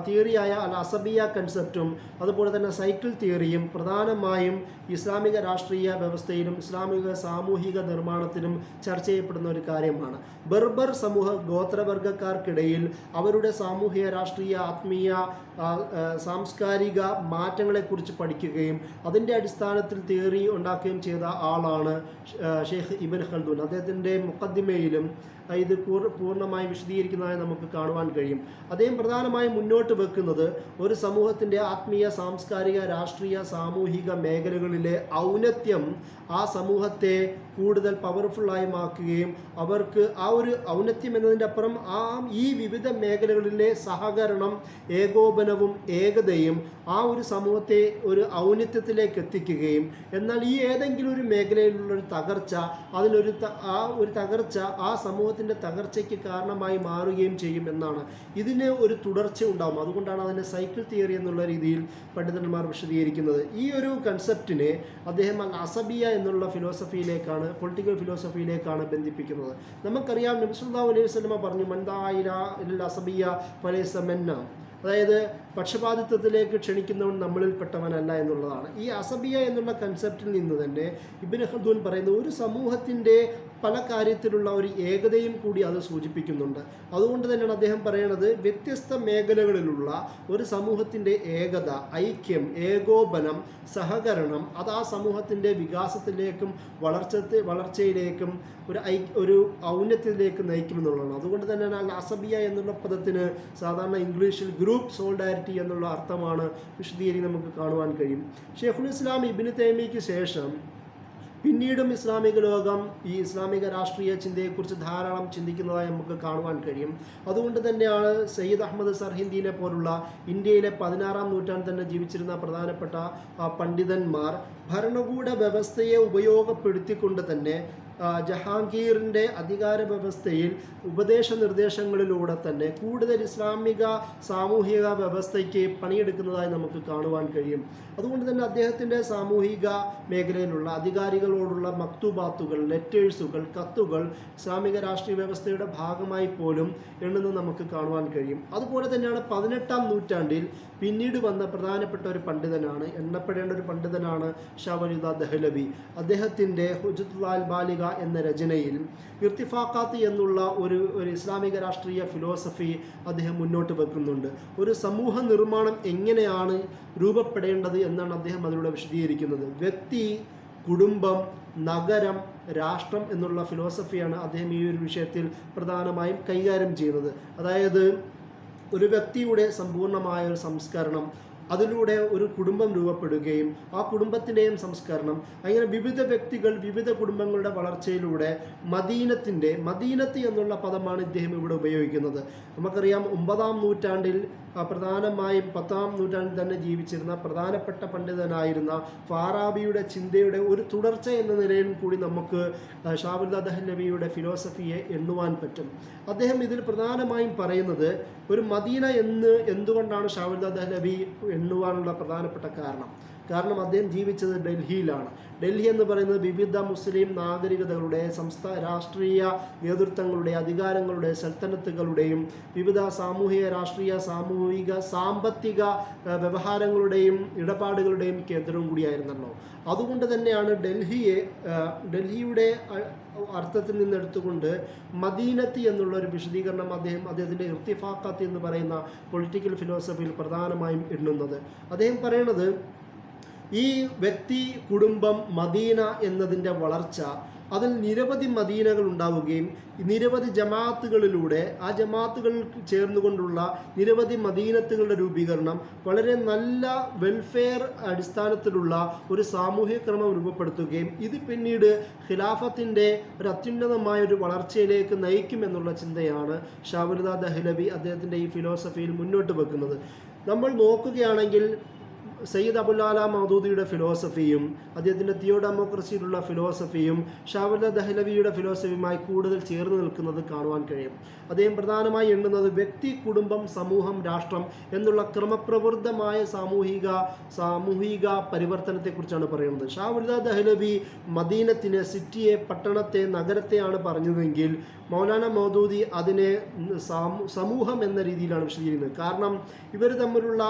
തിയറിയായ അൽ അസബിയ കൺസെപ്റ്റും അതുപോലെ തന്നെ സൈക്കിൾ തിയറിയും പ്രധാനമായും ഇസ്ലാമിക രാഷ്ട്രീയ വ്യവസ്ഥയിലും ഇസ്ലാമിക സാമൂഹിക നിർമ്മാണത്തിലും ചർച്ച ചെയ്യപ്പെടുന്ന ഒരു കാര്യമാണ്. ബർബർ സമൂഹ ഗോത്രവർഗക്കാർക്കിടയിൽ അവരുടെ സാമൂഹിക രാഷ്ട്രീയ ആത്മീയ സാംസ്കാരിക മാറ്റങ്ങളെക്കുറിച്ച് പഠിക്കുകയും അതിൻ്റെ അടിസ്ഥാനത്തിൽ തിയറി ഉണ്ടാക്കുകയും ചെയ്ത ആളാണ് ഷെയ്ഖ് ഇബ്നു ഖൽദൂൻ. അദ്ദേഹത്തിൻ്റെ മുഖദ്ദിമയിലും ഇത് പൂർണ്ണമായി വിശദീകരിക്കുന്നതായി നമുക്ക് കാണുവാൻ കഴിയും. അദ്ദേഹം പ്രധാനമായും മുന്നോട്ട് വെക്കുന്നത് ഒരു സമൂഹത്തിൻ്റെ ആത്മീയ, സാംസ്കാരിക, രാഷ്ട്രീയ, സാമൂഹിക മേഖലകളിലെ ഔന്നത്യം ആ സമൂഹത്തെ കൂടുതൽ പവർഫുള്ളായി മാക്കുകയും അവർക്ക് ആ ഒരു ഔന്നത്യം എന്നതിൻ്റെ അപ്പുറം ഈ വിവിധ മേഖലകളിലെ സഹകരണം, ഏകോപനവും ഏകതയും ആ ഒരു സമൂഹത്തെ ഒരു ഔന്നത്യത്തിലേക്ക് എത്തിക്കുകയും, എന്നാൽ ഈ ഏതെങ്കിലും ഒരു മേഖലയിലുള്ളൊരു തകർച്ച, ഒരു തകർച്ച ആ സമൂഹത്തിൻ്റെ തകർച്ചയ്ക്ക് കാരണമായി മാറുകയും ചെയ്യും എന്നാണ്. ഇതിന് ഒരു തുടർച്ച ഉണ്ടാവും. അതുകൊണ്ടാണ് അതിനെ സൈക്കിൾ തിയറി എന്നുള്ള രീതിയിൽ പണ്ഡിതന്മാർ വിശദീകരിക്കുന്നത്. ഈ ഒരു കൺസെപ്റ്റിനെ അദ്ദേഹം അൽ അസബിയ എന്നുള്ള ഫിലോസഫിയിലേക്കാണ്, പൊളിറ്റിക്കൽ ഫിലോസഫിയിലേക്കാണ് ബന്ധിപ്പിക്കുന്നത്. നമുക്കറിയാം നബി സല്ലല്ലാഹു അലൈഹി വസല്ലമ പറഞ്ഞു മൻ ദാ ഇലാ അസബിയ ഫലൈസ മിന്നാ, അതായത് പക്ഷപാതിത്വത്തിലേക്ക് ക്ഷണിക്കുന്നവൻ നമ്മളിൽപ്പെട്ടവനല്ല എന്നുള്ളതാണ്. ഈ അസബിയ എന്നുള്ള കൺസെപ്റ്റിൽ നിന്ന് തന്നെ ഇബ്നു ഖൽദൂൻ പറയുന്ന ഒരു സമൂഹത്തിൻ്റെ പല കാര്യത്തിലുള്ള ഒരു ഏകതയും കൂടി അത് സൂചിപ്പിക്കുന്നുണ്ട്. അതുകൊണ്ട് തന്നെയാണ് അദ്ദേഹം പറയുന്നത് വ്യത്യസ്ത മേഖലകളിലുള്ള ഒരു സമൂഹത്തിൻ്റെ ഏകത, ഐക്യം, ഏകോപനം, സഹകരണം അത് ആ സമൂഹത്തിൻ്റെ വികാസത്തിലേക്കും വളർച്ചയിലേക്കും ഒരു ഔന്നത്യത്തിലേക്ക് നയിക്കുമെന്നുള്ളതാണ്. അതുകൊണ്ട് തന്നെയാണ് അൽ അസബിയ എന്നുള്ള പദത്തിന് സാധാരണ ഇംഗ്ലീഷിൽ ഗ്രൂപ്പ് സോളിഡാരിറ്റി എന്നുള്ള അർത്ഥമാണ് വിശദീകരിച്ച് നമുക്ക് കാണുവാൻ കഴിയും. ഷെയ്ഖുൽ ഇസ്ലാം ഇബ്നു തൈമിയയ്ക്ക് ശേഷം പിന്നീടും ഇസ്ലാമിക ലോകം ഈ ഇസ്ലാമിക രാഷ്ട്രീയ ചിന്തയെക്കുറിച്ച് ധാരാളം ചിന്തിക്കുന്നതായി നമുക്ക് കാണുവാൻ കഴിയും. അതുകൊണ്ട് തന്നെയാണ് സയ്യിദ് അഹമ്മദ് സർഹിന്ദിനെ പോലുള്ള ഇന്ത്യയിലെ 16-ാം നൂറ്റാണ്ടിൽ തന്നെ ജീവിച്ചിരുന്ന പ്രധാനപ്പെട്ട പണ്ഡിതന്മാർ ഭരണകൂട വ്യവസ്ഥയെ ഉപയോഗപ്പെടുത്തിക്കൊണ്ട് തന്നെ ജഹാംഗീറിൻ്റെ അധികാര വ്യവസ്ഥയിൽ ഉപദേശ നിർദ്ദേശങ്ങളിലൂടെ തന്നെ കൂടുതൽ ഇസ്ലാമിക സാമൂഹിക വ്യവസ്ഥയ്ക്ക് പണിയെടുക്കുന്നതായി നമുക്ക് കാണുവാൻ കഴിയും. അതുകൊണ്ട് തന്നെ അദ്ദേഹത്തിൻ്റെ സാമൂഹിക മേഖലയിലുള്ള അധികാരികളോടുള്ള മക്തൂബാത്തുകൾ, ലെറ്റേഴ്സുകൾ, കത്തുകൾ ഇസ്ലാമിക രാഷ്ട്രീയ വ്യവസ്ഥയുടെ ഭാഗമായി പോലും എണ്ണുന്നത് നമുക്ക് കാണുവാൻ കഴിയും. അതുപോലെ തന്നെയാണ് 18-ാം നൂറ്റാണ്ടിൽ പിന്നീട് വന്ന പ്രധാനപ്പെട്ട ഒരു പണ്ഡിതനാണ്, എണ്ണപ്പെടേണ്ട ഒരു പണ്ഡിതനാണ് ഷാ വലീദ് ദഹ്ലവി. അദ്ദേഹത്തിൻ്റെ ഹുജ്ജത്തുൽ അൽ ബാലിഗ എന്ന രചനയിൽ ഇർത്തിഫാഖാത്ത് എന്നുള്ള ഒരു ഇസ്ലാമിക രാഷ്ട്രീയ ഫിലോസഫി അദ്ദേഹം മുന്നോട്ട് വെക്കുന്നുണ്ട്. ഒരു സമൂഹ നിർമ്മാണം എങ്ങനെയാണ് രൂപപ്പെടേണ്ടത് എന്നാണ് അദ്ദേഹം അതിലൂടെ വിശദീകരിക്കുന്നത്. വ്യക്തി, കുടുംബം, നഗരം, രാഷ്ട്രം എന്നുള്ള ഫിലോസഫിയാണ് അദ്ദേഹം ഈ ഒരു വിഷയത്തിൽ പ്രധാനമായും കൈകാര്യം ചെയ്യുന്നത്. അതായത് ഒരു വ്യക്തിയുടെ സമ്പൂർണ്ണമായ ഒരു സംസ്കരണം, അതിലൂടെ ഒരു കുടുംബം രൂപപ്പെടുകയും ആ കുടുംബത്തിൻ്റെയും സംസ്കരണം, അങ്ങനെ വിവിധ വ്യക്തികൾ വിവിധ കുടുംബങ്ങളുടെ വളർച്ചയിലൂടെ മദീനത്ത് എന്നുള്ള പദമാണ് ഇദ്ദേഹം ഇവിടെ ഉപയോഗിക്കുന്നത്. നമുക്കറിയാം 9-ാം നൂറ്റാണ്ടിൽ പ്രധാനമായും 10-ാം നൂറ്റാണ്ടിൽ തന്നെ ജീവിച്ചിരുന്ന പ്രധാനപ്പെട്ട പണ്ഡിതനായിരുന്ന ഫാറാബിയുടെ ചിന്തയുടെ ഒരു തുടർച്ച എന്ന നിലയിൽ കൂടി നമുക്ക് ഷാവുൽ ദഹ്ലവിയുടെ ഫിലോസഫിയെ എണ്ണുവാൻ പറ്റും. അദ്ദേഹം ഇതിൽ പ്രധാനമായും പറയുന്നത് ഒരു മദീന എന്തുകൊണ്ടാണ് ഷാവുൽ ദഹ്ലവി എണ്ണുവാനുള്ള പ്രധാനപ്പെട്ട കാരണം അദ്ദേഹം ജീവിച്ചത് ഡൽഹിയിലാണ്. ഡൽഹി എന്ന് പറയുന്നത് വിവിധ മുസ്ലിം നാഗരികതകളുടെ രാഷ്ട്രീയ നേതൃത്വങ്ങളുടെ അധികാരങ്ങളുടെ സൽത്തനത്തുകളുടെയും വിവിധ സാമൂഹിക രാഷ്ട്രീയ സാമ്പത്തിക വ്യവഹാരങ്ങളുടെയും ഇടപാടുകളുടെയും കേന്ദ്രവും കൂടിയായിരുന്നല്ലോ. അതുകൊണ്ട് തന്നെയാണ് ഡൽഹിയുടെ അർത്ഥത്തിൽ നിന്നെടുത്തുകൊണ്ട് മദീനത്ത് എന്നുള്ള ഒരു വിശദീകരണം അദ്ദേഹത്തിൻ്റെ ഇർത്തിഫാഖത്ത് എന്ന് പറയുന്ന പൊളിറ്റിക്കൽ ഫിലോസഫിയിൽ പ്രധാനമായും എണ്ണുന്നത്. അദ്ദേഹം പറയുന്നത് ഈ വ്യക്തി കുടുംബം മദീന എന്നതിൻ്റെ വളർച്ച, അതിൽ നിരവധി മദീനകൾ ഉണ്ടാവുകയും നിരവധി ജമാഅത്തുകളിലൂടെ ആ ജമാഅത്തുകൾ ചേർന്നുകൊണ്ടുള്ള നിരവധി മദീനത്തുകളുടെ രൂപീകരണം, വളരെ നല്ല വെൽഫെയർ അടിസ്ഥാനത്തിലുള്ള ഒരു സാമൂഹിക ക്രമം രൂപപ്പെടുത്തുകയും ഇത് പിന്നീട് ഖിലാഫത്തിൻ്റെ ഒരു അത്യുന്നതമായ ഒരു വളർച്ചയിലേക്ക് നയിക്കുമെന്നുള്ള ചിന്തയാണ് ഷാവുൽ ദഹ്ലവി അദ്ദേഹത്തിൻ്റെ ഈ ഫിലോസഫിയിൽ മുന്നോട്ട് വെക്കുന്നത്. നമ്മൾ നോക്കുകയാണെങ്കിൽ സയ്യിദ് അബുൽ ആല മൗദൂദിയുടെ ഫിലോസഫിയും അദ്ദേഹത്തിൻ്റെ തിയോ ഡെമോക്രസിയിലുള്ള ഫിലോസഫിയും ഷാവുൽ ദഹ്ലവിയുടെ ഫിലോസഫിയുമായി കൂടുതൽ ചേർന്ന് നിൽക്കുന്നത് കാണുവാൻ കഴിയും. അദ്ദേഹം പ്രധാനമായി എണ്ണുന്നത് വ്യക്തി, കുടുംബം, സമൂഹം, രാഷ്ട്രം എന്നുള്ള ക്രമപ്രവൃദ്ധമായ സാമൂഹിക പരിവർത്തനത്തെക്കുറിച്ചാണ് പറയുന്നത്. ഷാവുൽ ദഹ്ലവി മദീനത്തിനെ, സിറ്റിയെ, പട്ടണത്തെ, നഗരത്തെയാണ് പറഞ്ഞതെങ്കിൽ മൗലാന മൗദൂദി അതിനെ സമൂഹം എന്ന രീതിയിലാണ് വിശദീകരിക്കുന്നത്. കാരണം ഇവർ തമ്മിലുള്ള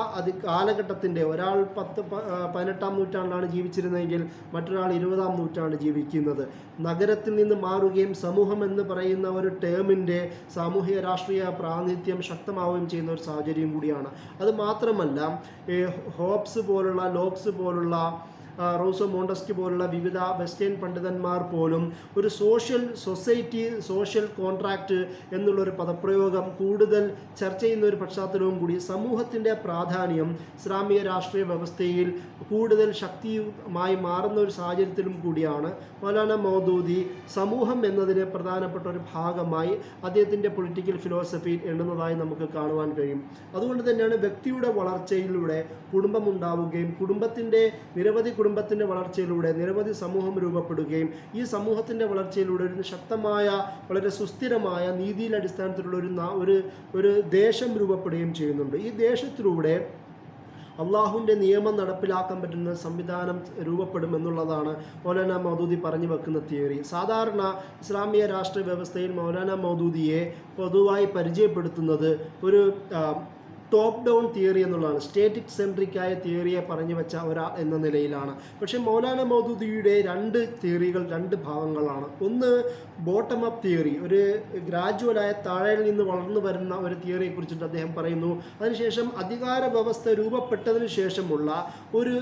കാലഘട്ടത്തിൻ്റെ ഒരാൾ 18-ാം നൂറ്റാണ്ടിലാണ് ജീവിച്ചിരുന്നതെങ്കിൽ മറ്റൊരാൾ 20-ാം നൂറ്റാണ്ട് ജീവിക്കുന്നത്. നഗരത്തിൽ നിന്ന് മാറുകയും സമൂഹം എന്ന് പറയുന്ന ഒരു ടേമിൻ്റെ സാമൂഹിക രാഷ്ട്രീയ പ്രാതിനിധ്യം ശക്തമാവുകയും ചെയ്യുന്ന ഒരു സാഹചര്യം കൂടിയാണ്. അത് മാത്രമല്ല ഹോബ്സ് പോലുള്ള, ലോക്സ് പോലുള്ള, റോസോ മോണ്ടസ്കി പോലുള്ള വിവിധ വെസ്റ്റേൺ പണ്ഡിതന്മാർ പോലും ഒരു സോഷ്യൽ കോൺട്രാക്റ്റ് എന്നുള്ളൊരു പദപ്രയോഗം കൂടുതൽ ചർച്ച ചെയ്യുന്ന ഒരു പശ്ചാത്തലവും കൂടി സമൂഹത്തിൻ്റെ പ്രാധാന്യം ഇസ്ലാമിക രാഷ്ട്രീയ വ്യവസ്ഥയിൽ കൂടുതൽ ശക്തിയുമായി മാറുന്ന ഒരു സാഹചര്യത്തിലും കൂടിയാണ് മൗലാന മൗദൂദി സമൂഹം എന്നതിന് പ്രധാനപ്പെട്ട ഒരു ഭാഗമായി അദ്ദേഹത്തിൻ്റെ പൊളിറ്റിക്കൽ ഫിലോസഫിയിൽ എണ്ണുന്നതായി നമുക്ക് കാണുവാൻ കഴിയും. അതുകൊണ്ട് തന്നെയാണ് വ്യക്തിയുടെ വളർച്ചയിലൂടെ കുടുംബമുണ്ടാവുകയും കുടുംബത്തിൻ്റെ വളർച്ചയിലൂടെ നിരവധി സമൂഹം രൂപപ്പെടുകയും ഈ സമൂഹത്തിൻ്റെ വളർച്ചയിലൂടെ ഒരു ശക്തമായ, വളരെ സുസ്ഥിരമായ നീതിയിൽ അടിസ്ഥാനത്തിലുള്ള ഒരു ദേശം രൂപപ്പെടുകയും ചെയ്യുന്നുണ്ട്. ഈ ദേശത്തിലൂടെ അള്ളാഹുവിൻ്റെ നിയമം നടപ്പിലാക്കാൻ പറ്റുന്ന സംവിധാനം രൂപപ്പെടുമെന്നുള്ളതാണ് മൗലാന മൗദൂദി പറഞ്ഞു വെക്കുന്ന തിയറി. സാധാരണ ഇസ്ലാമിക രാഷ്ട്രീയ വ്യവസ്ഥയിൽ മൗലാന മൗദൂദിയെ പൊതുവായി പരിചയപ്പെടുത്തുന്നത് ഒരു ടോപ്പ് ഡൗൺ തിയറി എന്നുള്ളതാണ്. സ്റ്റേറ്റിക് സെൻട്രിക്കായ തിയറിയെ പറഞ്ഞു വെച്ച ഒരാൾ എന്ന നിലയിലാണ്. പക്ഷേ മൗലാന മൗദൂദിയുടെ രണ്ട് ഭാഗങ്ങളാണ്. ഒന്ന് ബോട്ടം അപ്പ് തിയറി, ഒരു ഗ്രാജുവലായ താഴെയിൽ നിന്ന് വളർന്നു വരുന്ന ഒരു തിയറിയെ കുറിച്ചിട്ട് അദ്ദേഹം പറയുന്നു. അതിനുശേഷം അധികാര വ്യവസ്ഥ രൂപപ്പെട്ടതിന് ശേഷമുള്ള ഒരു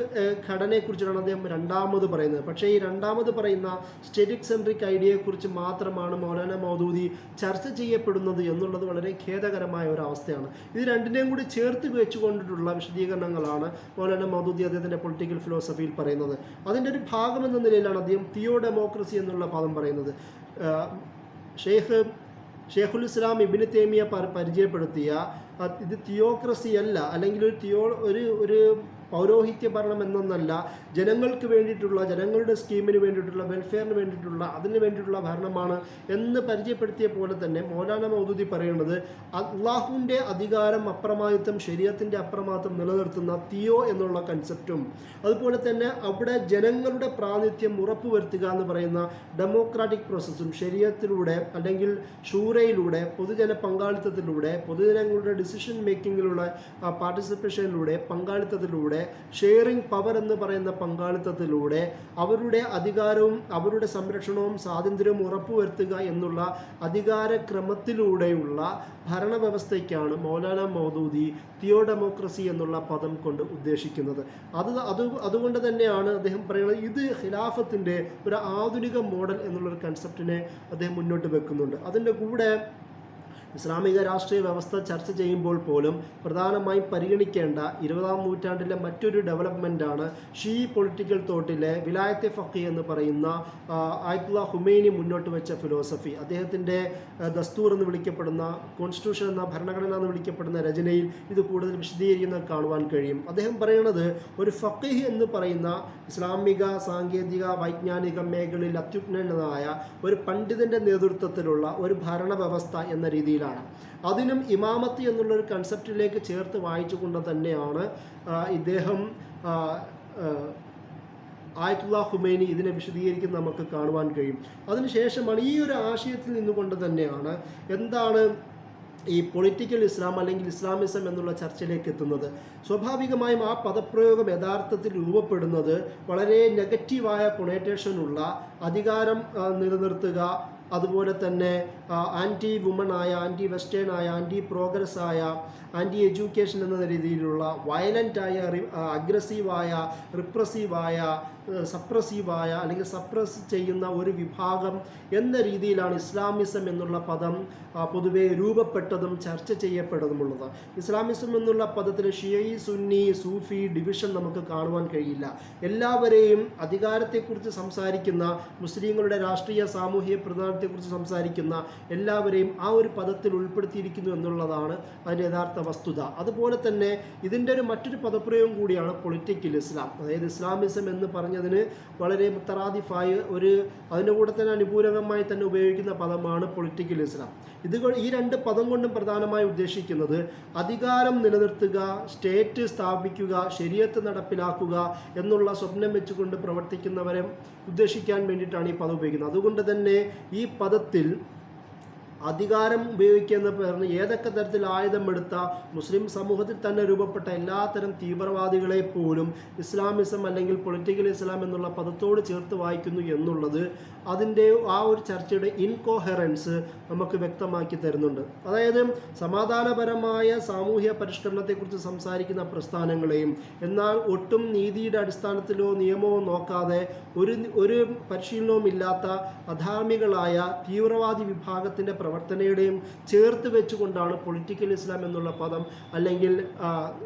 ഘടനയെക്കുറിച്ചാണ് അദ്ദേഹം രണ്ടാമത് പറയുന്നത്. പക്ഷേ ഈ രണ്ടാമത് പറയുന്ന സ്റ്റേറ്റിക് സെൻട്രിക് ഐഡിയയെക്കുറിച്ച് മാത്രമാണ് മൗലാന മൗദൂദി ചർച്ച ചെയ്യപ്പെടുന്നത് എന്നുള്ളത് വളരെ ഖേദകരമായ ഒരു അവസ്ഥയാണ്. ഇത് രണ്ടിനെയും കൂടി ചേർത്ത് വെച്ചുകൊണ്ടിട്ടുള്ള വിശദീകരണങ്ങളാണ് മൗലാന മൗദൂദി അദ്ദേഹത്തിൻ്റെ പൊളിറ്റിക്കൽ ഫിലോസഫിയിൽ പറയുന്നത്. അതിൻ്റെ ഒരു ഭാഗം എന്ന നിലയിലാണ് അദ്ദേഹം തിയോ ഡെമോക്രസി എന്നുള്ള പദം പറയുന്നത്. ഷെയ്ഖുൽ ഇസ്ലാം ഇബ്നു തൈമിയ പരിചയപ്പെടുത്തിയ ഇത് തിയോക്രസി അല്ല, അല്ലെങ്കിൽ ഒരു പൗരോഹിത്യ ഭരണം എന്നൊന്നല്ല, ജനങ്ങൾക്ക് വേണ്ടിയിട്ടുള്ള, ജനങ്ങളുടെ സ്കീമിന് വേണ്ടിയിട്ടുള്ള, വെൽഫെയറിന് വേണ്ടിയിട്ടുള്ള, അതിന് വേണ്ടിയിട്ടുള്ള ഭരണമാണ് എന്ന് പരിചയപ്പെടുത്തിയ പോലെ തന്നെ മൗലാന മൗദൂദി പറയുന്നത് അള്ളാഹുവിൻ്റെ അധികാരം, അപ്രമാദിത്വം, ശരീഅത്തിൻ്റെ അപ്രമാദിത്വം നിലനിർത്തുന്ന തിയോ എന്നുള്ള കൺസെപ്റ്റും അതുപോലെ തന്നെ അവിടെ ജനങ്ങളുടെ പ്രാതിനിധ്യം ഉറപ്പുവരുത്തുക എന്ന് പറയുന്ന ഡെമോക്രാറ്റിക് പ്രോസസ്സും ശരീഅത്തിലൂടെ അല്ലെങ്കിൽ ഷൂറയിലൂടെ, പൊതുജന പങ്കാളിത്തത്തിലൂടെ, പൊതുജനങ്ങളുടെ ഡിസിഷൻ മേക്കിങ്ങിലുള്ള പാർട്ടിസിപ്പേഷനിലൂടെ, പങ്കാളിത്തത്തിലൂടെ, ഷെയറിംഗ് പവർ എന്ന് പറയുന്ന പങ്കാളിത്തത്തിലൂടെ അവരുടെ അധികാരവും അവരുടെ സംരക്ഷണവും സ്വാതന്ത്ര്യവും ഉറപ്പുവരുത്തുക എന്നുള്ള അധികാരക്രമത്തിലൂടെയുള്ള ഭരണവ്യവസ്ഥയ്ക്കാണ് മൗലാന മൗദൂദി തിയോ ഡെമോക്രസി എന്നുള്ള പദം കൊണ്ട് ഉദ്ദേശിക്കുന്നത്. അതുകൊണ്ട് തന്നെയാണ് അദ്ദേഹം പറയുന്നത് ഇത് ഖിലാഫത്തിൻ്റെ ഒരു ആധുനിക മോഡൽ എന്നുള്ളൊരു കൺസെപ്റ്റിനെ അദ്ദേഹം മുന്നോട്ട് വെക്കുന്നുണ്ട്. അതിൻ്റെ കൂടെ ഇസ്ലാമിക രാഷ്ട്രീയ വ്യവസ്ഥ ചർച്ച ചെയ്യുമ്പോൾ പോലും പ്രധാനമായും പരിഗണിക്കേണ്ട 20-ാം നൂറ്റാണ്ടിലെ മറ്റൊരു ഡെവലപ്മെൻറ്റാണ് ഷീ പൊളിറ്റിക്കൽ തോട്ടിലെ വിലായത്തെ ഫഖി എന്ന് പറയുന്ന ആയത്തുള്ള ഹുമൈനി മുന്നോട്ട് വെച്ച ഫിലോസഫി. അദ്ദേഹത്തിൻ്റെ ദസ്തൂർ എന്ന് വിളിക്കപ്പെടുന്ന, കോൺസ്റ്റിറ്റ്യൂഷൻ എന്ന ഭരണഘടന എന്ന് വിളിക്കപ്പെടുന്ന രചനയിൽ ഇത് കൂടുതൽ വിശദീകരിക്കുന്നത് കാണുവാൻ കഴിയും. അദ്ദേഹം പറയുന്നത് ഒരു ഫഖീഹ് എന്ന് പറയുന്ന ഇസ്ലാമിക സാങ്കേതിക വൈജ്ഞാനിക മേഖലയിൽ അത്യുന്നതനായ ഒരു പണ്ഡിതൻ്റെ നേതൃത്വത്തിലുള്ള ഒരു ഭരണവ്യവസ്ഥ എന്ന രീതിയിലാണ്. അതിനും ഇമാമത്ത് എന്നുള്ളൊരു കൺസെപ്റ്റിലേക്ക് ചേർത്ത് വായിച്ചുകൊണ്ട് തന്നെയാണ് ഇദ്ദേഹം ആയത്തുള്ള ഹുമൈനി ഇതിനെ വിശദീകരിക്കുന്നത് നമുക്ക് കാണുവാൻ കഴിയും. അതിനുശേഷമാണ് ഈ ഒരു ആശയത്തിൽ നിന്നുകൊണ്ട് തന്നെയാണ് എന്താണ് ഈ പൊളിറ്റിക്കൽ ഇസ്ലാം അല്ലെങ്കിൽ ഇസ്ലാമിസം എന്നുള്ള ചർച്ചയിലേക്ക് എത്തുന്നത്. സ്വാഭാവികമായും ആ പദപ്രയോഗം യഥാർത്ഥത്തിൽ രൂപപ്പെടുന്നത് വളരെ നെഗറ്റീവായ കൊണേറ്റേഷനുള്ള അധികാരം നിലനിർത്തുക, അതുപോലെ തന്നെ ആൻറ്റി വുമണായ, ആൻറ്റി വെസ്റ്റേണായ, ആൻറ്റി പ്രോഗ്രസ് ആയ, ആൻറ്റി എഡ്യൂക്കേഷൻ എന്ന രീതിയിലുള്ള വയലൻ്റായ, അഗ്രസീവായ, റിപ്രസീവായ, സപ്രസീവായ അല്ലെങ്കിൽ സപ്രസ് ചെയ്യുന്ന ഒരു വിഭാഗം എന്ന രീതിയിലാണ് ഇസ്ലാമിസം എന്നുള്ള പദം പൊതുവെ രൂപപ്പെട്ടതും ചർച്ച ചെയ്യപ്പെട്ടതുമുള്ളത്. ഇസ്ലാമിസം എന്നുള്ള പദത്തിൽ ഷിയയി, സുന്നി, സൂഫി ഡിവിഷൻ നമുക്ക് കാണുവാൻ കഴിയില്ല. എല്ലാവരെയും അധികാരത്തെക്കുറിച്ച് സംസാരിക്കുന്ന, മുസ്ലിങ്ങളുടെ രാഷ്ട്രീയ സാമൂഹിക പ്രധാനത്തെക്കുറിച്ച് സംസാരിക്കുന്ന എല്ലാവരെയും ആ ഒരു പദത്തിൽ ഉൾപ്പെടുത്തിയിരിക്കുന്നു എന്നുള്ളതാണ് അതിൻ്റെ യഥാർത്ഥ വസ്തുത. അതുപോലെ തന്നെ ഇതിൻ്റെ മറ്റൊരു പദപ്രയോഗം കൂടിയാണ് പൊളിറ്റിക്കൽ ഇസ്ലാം. അതായത് ഇസ്ലാമിസം എന്ന് പറഞ്ഞതിന് വളരെ മുത്തറാദിഫായി അതിൻ്റെ കൂടെ തന്നെ അനുപൂരകമായി തന്നെ ഉപയോഗിക്കുന്ന പദമാണ് പൊളിറ്റിക്കൽ ഇസ്ലാം. ഈ രണ്ട് പദം കൊണ്ടും പ്രധാനമായി ഉദ്ദേശിക്കുന്നത് അധികാരം നിലനിർത്തുക, സ്റ്റേറ്റ് സ്ഥാപിക്കുക, ശരീഅത്ത് നടപ്പിലാക്കുക എന്നുള്ള സ്വപ്നം വെച്ചുകൊണ്ട് പ്രവർത്തിക്കുന്നവരെ ഉദ്ദേശിക്കാൻ വേണ്ടിയിട്ടാണ് ഈ പദം ഉപയോഗിക്കുന്നത്. അതുകൊണ്ട് തന്നെ ഈ പദത്തിൽ അധികാരം ഉപയോഗിക്കുന്ന പറഞ്ഞ് ഏതൊക്കെ തരത്തിൽ ആയുധമെടുത്ത മുസ്ലിം സമൂഹത്തിൽ തന്നെ രൂപപ്പെട്ട എല്ലാത്തരം തീവ്രവാദികളെ പോലും ഇസ്ലാമിസം അല്ലെങ്കിൽ പൊളിറ്റിക്കൽ ഇസ്ലാം എന്നുള്ള പദത്തോട് ചേർത്ത് വായിക്കുന്നു എന്നുള്ളത് അതിൻ്റെ ആ ഒരു ചർച്ചയുടെ ഇൻകോഹറൻസ് നമുക്ക് വ്യക്തമാക്കി തരുന്നുണ്ട്. അതായത് സമാധാനപരമായ സാമൂഹ്യ പരിഷ്കരണത്തെക്കുറിച്ച് സംസാരിക്കുന്ന പ്രസ്ഥാനങ്ങളെയും എന്നാൽ ഒട്ടും നീതിയുടെ അടിസ്ഥാനത്തിലോ നിയമമോ നോക്കാതെ ഒരു പരിശീലനവും ഇല്ലാത്ത അധാർമികളായ തീവ്രവാദി വിഭാഗത്തിൻ്റെ പ്രവർത്തനയുടെയും ചേർത്ത് വെച്ചുകൊണ്ടാണ് പൊളിറ്റിക്കൽ ഇസ്ലാം എന്നുള്ള പദം അല്ലെങ്കിൽ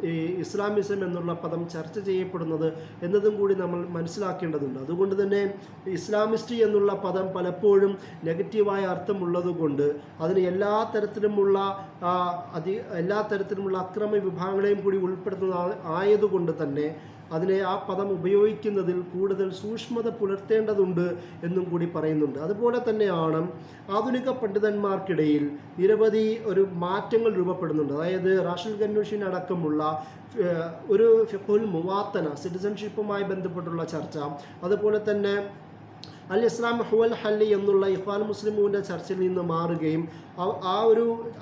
ഈ ഇസ്ലാമിസം എന്നുള്ള പദം ചർച്ച ചെയ്യപ്പെടുന്നത് എന്നതും കൂടി നമ്മൾ മനസ്സിലാക്കേണ്ടതുണ്ട്. അതുകൊണ്ട് തന്നെ ഇസ്ലാമിസ്റ്റ് എന്നുള്ള പദം പലപ്പോഴും നെഗറ്റീവായ അർത്ഥമുള്ളതുകൊണ്ട് അതിന് എല്ലാ തരത്തിലുമുള്ള അക്രമ വിഭാഗങ്ങളെയും കൂടി ഉൾപ്പെടുത്തുന്ന ആയതുകൊണ്ട് തന്നെ അതിനെ ആ പദം ഉപയോഗിക്കുന്നതിൽ കൂടുതൽ സൂക്ഷ്മത പുലർത്തേണ്ടതുണ്ട് എന്നും കൂടി പറയുന്നുണ്ട്. അതുപോലെ തന്നെയാണ് ആധുനിക പണ്ഡിതന്മാർക്കിടയിൽ നിരവധി മാറ്റങ്ങൾ രൂപപ്പെടുന്നുണ്ട്. അതായത് റാഷിൽ ഖന്നൂഷി അടക്കമുള്ള ഒരു ഫിഖ്ഹുൽ മുവാത്തന, സിറ്റിസൺഷിപ്പുമായി ബന്ധപ്പെട്ടുള്ള ചർച്ച, അതുപോലെ തന്നെ അൽ ഇസ്ലാം ഹുവൽ ഹല്ലി എന്നുള്ള ഇഖ്വാൻ മുസ്ലിമൂൻ്റെ ചർച്ചയിൽ നിന്ന് മാറുകയും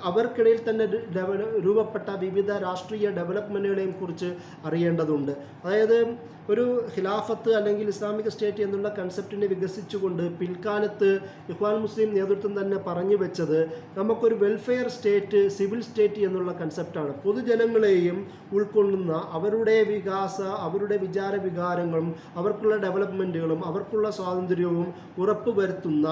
അവർക്കിടയിൽ തന്നെ രൂപപ്പെട്ട വിവിധ രാഷ്ട്രീയ ഡെവലപ്മെൻറ്റുകളെയും കുറിച്ച് അറിയേണ്ടതുണ്ട്. അതായത് ഒരു ഖിലാഫത്ത് അല്ലെങ്കിൽ ഇസ്ലാമിക് സ്റ്റേറ്റ് എന്നുള്ള കൺസെപ്റ്റിനെ വികസിച്ചുകൊണ്ട് പിൽക്കാലത്ത് ഇഖ്വാൻ മുസ്ലിം നേതൃത്വം തന്നെ പറഞ്ഞു വെച്ചത് നമുക്കൊരു വെൽഫെയർ സ്റ്റേറ്റ്, സിവിൽ സ്റ്റേറ്റ് എന്നുള്ള കൺസെപ്റ്റാണ്. പൊതുജനങ്ങളെയും ഉൾക്കൊള്ളുന്ന അവരുടെ അവരുടെ വിചാര വികാരങ്ങളും അവർക്കുള്ള ഡെവലപ്മെൻറ്റുകളും അവർക്കുള്ള സ്വാതന്ത്ര്യവും ഉറപ്പുവരുത്തുന്ന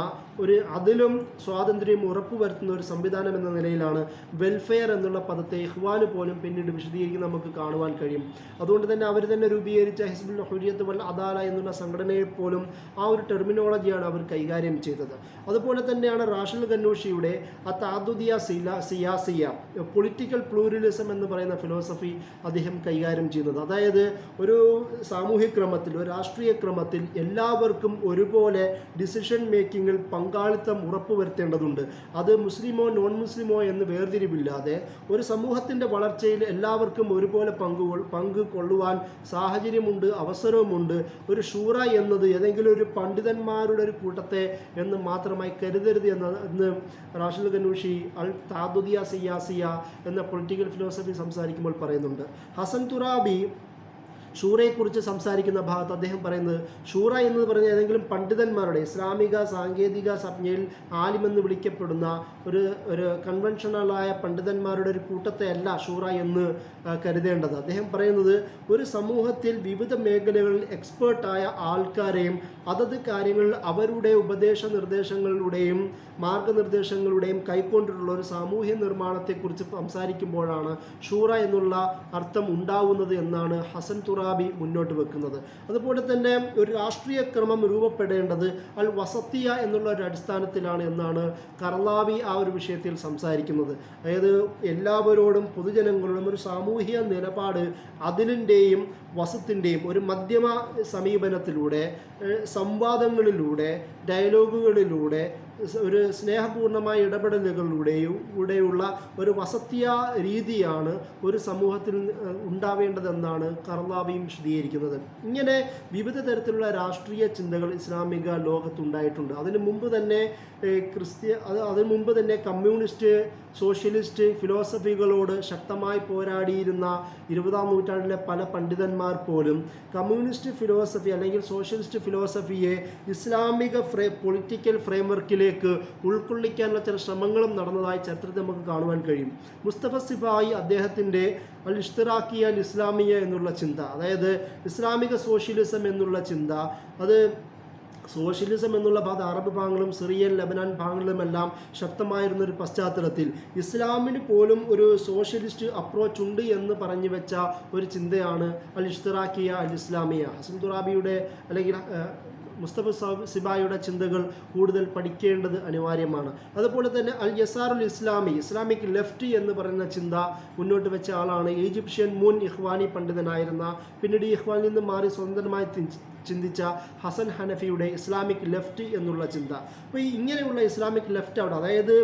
അതിലും സ്വാതന്ത്ര്യം ഉറപ്പുവരുത്തുന്ന ഒരു സംവിധാനം എന്ന നിലയിലാണ് വെൽഫെയർ എന്നുള്ള പദത്തെ ഇഖ്വാന് പോലും പിന്നീട് വിശദീകരിക്കുന്നത് നമുക്ക് കാണുവാൻ കഴിയും. അതുകൊണ്ട് തന്നെ അവർ തന്നെ രൂപീകരിച്ച ഹിസ്ബുൽ ഹുരിയത്ത് വൽ അദാല എന്നുള്ള സംഘടനയെ പോലും ആ ഒരു ടെർമിനോളജിയാണ് അവർ കൈകാര്യം ചെയ്തത്. അതുപോലെ തന്നെയാണ് റാഷിൽ ഖന്നൂഷിയുടെ താദുദിയ സിയാസിയ, പൊളിറ്റിക്കൽ പ്ലൂറലിസം എന്ന് പറയുന്ന ഫിലോസഫി അദ്ദേഹം കൈകാര്യം ചെയ്യുന്നത്. അതായത് ഒരു സാമൂഹ്യ ക്രമത്തിൽ, ഒരു രാഷ്ട്രീയ ക്രമത്തിൽ എല്ലാവർക്കും ഒരുപോലെ ഡിസിഷൻ മേക്കിങ്ങിൽ പങ്കാളിത്തം ഉറപ്പുവരുത്തേണ്ടതുണ്ട്. അത് മുസ്ലിമോ നോൺ മുസ്ലിമോ എന്ന് വേർതിരിവില്ലാതെ ഒരു സമൂഹത്തിൻ്റെ വളർച്ചയിൽ എല്ലാവർക്കും ഒരുപോലെ പങ്ക് കൊള്ളുവാൻ സാഹചര്യമുണ്ട്, അവസരവുമുണ്ട്. ഒരു ഷൂറ എന്നത് ഏതെങ്കിലും ഒരു പണ്ഡിതന്മാരുടെ ഒരു കൂട്ടത്തെ എന്ന് മാത്രമായി കരുതരുത് എന്ന് റാഷിൽ ഖന്നൂഷി അൽ താദുദിയ സിയാസിയ എന്ന പൊളിറ്റിക്കൽ ഫിലോസഫി സംസാരിക്കുമ്പോൾ പറയുന്നുണ്ട്. ഹസൻ തുറാബി ഷൂറയെക്കുറിച്ച് സംസാരിക്കുന്ന ഭാഗത്ത് അദ്ദേഹം പറയുന്നത് ഷൂറ എന്ന് പറഞ്ഞ ഏതെങ്കിലും പണ്ഡിതന്മാരുടെ ഇസ്ലാമിക സാങ്കേതിക സംജ്ഞയിൽ ആലിമെന്ന് വിളിക്കപ്പെടുന്ന ഒരു കൺവെൻഷണലായ പണ്ഡിതന്മാരുടെ ഒരു കൂട്ടത്തെ അല്ല ഷൂറ എന്ന് കരുതേണ്ടത്. അദ്ദേഹം പറയുന്നത് ഒരു സമൂഹത്തിൽ വിവിധ മേഖലകളിൽ എക്സ്പേർട്ടായ ആൾക്കാരെയും അതത് കാര്യങ്ങൾ അവരുടെ ഉപദേശ നിർദ്ദേശങ്ങളിലൂടെയും മാർഗനിർദ്ദേശങ്ങളുടെയും കൈക്കൊണ്ടിട്ടുള്ള ഒരു സാമൂഹ്യ നിർമ്മാണത്തെക്കുറിച്ച് സംസാരിക്കുമ്പോഴാണ് ഷൂറ എന്നുള്ള അർത്ഥം ഉണ്ടാവുന്നത് എന്നാണ് ഹസൻ തുറാബി മുന്നോട്ട് വെക്കുന്നത്. അതുപോലെ തന്നെ ഒരു രാഷ്ട്രീയ ക്രമം രൂപപ്പെടേണ്ടത് അൽ വസത്തിയ എന്നുള്ള ഒരു അടിസ്ഥാനത്തിലാണ് എന്നാണ് കർലാവി ആ ഒരു വിഷയത്തിൽ സംസാരിക്കുന്നത്. അതായത് എല്ലാവരോടും പൊതുജനങ്ങളോടും ഒരു സാമൂഹിക നിലപാട് അതിലിൻ്റെയും വസത്തിൻ്റെയും ഒരു മധ്യമ സമീപനത്തിലൂടെ, സംവാദങ്ങളിലൂടെ, ഡയലോഗുകളിലൂടെ, ഒരു സ്നേഹപൂർണമായ ഇടപെടലുകളിലൂടെയുള്ള ഒരു വസത്തിയ രീതിയാണ് ഒരു സമൂഹത്തിൽ ഉണ്ടാവേണ്ടതെന്നാണ് കർലാവിയും വിശദീകരിക്കുന്നത്. ഇങ്ങനെ വിവിധ തരത്തിലുള്ള രാഷ്ട്രീയ ചിന്തകൾ ഇസ്ലാമിക ലോകത്തുണ്ടായിട്ടുണ്ട്. അതിനു മുമ്പ് തന്നെ കമ്മ്യൂണിസ്റ്റ്, സോഷ്യലിസ്റ്റ് ഫിലോസഫികളോട് ശക്തമായി പോരാടിയിരുന്ന 20-ാം നൂറ്റാണ്ടിലെ പല പണ്ഡിതന്മാർ പോലും കമ്മ്യൂണിസ്റ്റ് ഫിലോസഫി അല്ലെങ്കിൽ സോഷ്യലിസ്റ്റ് ഫിലോസഫിയെ ഇസ്ലാമിക പൊളിറ്റിക്കൽ ഫ്രെയിംവർക്കിലേക്ക് ഉൾക്കൊള്ളിക്കാനുള്ള ചില ശ്രമങ്ങളും നടന്നതായി ചരിത്രത്തിൽ നമുക്ക് കാണുവാൻ കഴിയും. മുസ്തഫ സിഫായി അദ്ദേഹത്തിൻ്റെ അൽ ഇഷ്തിറാഖിയ അൽ ഇസ്ലാമിയ എന്നുള്ള ചിന്ത, അതായത് ഇസ്ലാമിക സോഷ്യലിസം എന്നുള്ള ചിന്ത, അത് സോഷ്യലിസം എന്നുള്ള അറബ് ഭാഗങ്ങളും സിറിയൻ, ലബനാൻ ഭാഗങ്ങളിലുമെല്ലാം ശക്തമായിരുന്നൊരു പശ്ചാത്തലത്തിൽ ഇസ്ലാമിന് പോലും ഒരു സോഷ്യലിസ്റ്റ് അപ്രോച്ച് ഉണ്ട് എന്ന് പറഞ്ഞു വെച്ച ഒരു ചിന്തയാണ് അൽ ഇഷ്തിറാഖിയ അൽ ഇസ്ലാമിയ. ഹസൻ തുറാബിയുടെ അല്ലെങ്കിൽ മുസ്തഫ സിബായിയുടെ ചിന്തകൾ കൂടുതൽ പഠിക്കേണ്ടത് അനിവാര്യമാണ്. അതുപോലെ തന്നെ അൽ യസാറുൽ ഇസ്ലാമിക് ലെഫ്റ്റ് എന്ന് പറയുന്ന ചിന്ത മുന്നോട്ട് വെച്ച ആളാണ് ഈജിപ്ഷ്യൻ മുൻ ഇഖ്വാനി പണ്ഡിതനായിരുന്ന, പിന്നീട് ഇഖ്വാനിൽ നിന്ന് മാറി സ്വതന്ത്രമായി ചിന്തിച്ച ഹസൻ ഹനഫിയുടെ ഇസ്ലാമിക് ലെഫ്റ്റ് എന്നുള്ള ചിന്ത. അപ്പോൾ ഇങ്ങനെയുള്ള ഇസ്ലാമിക് ലെഫ്റ്റ് അവിടെ, അതായത്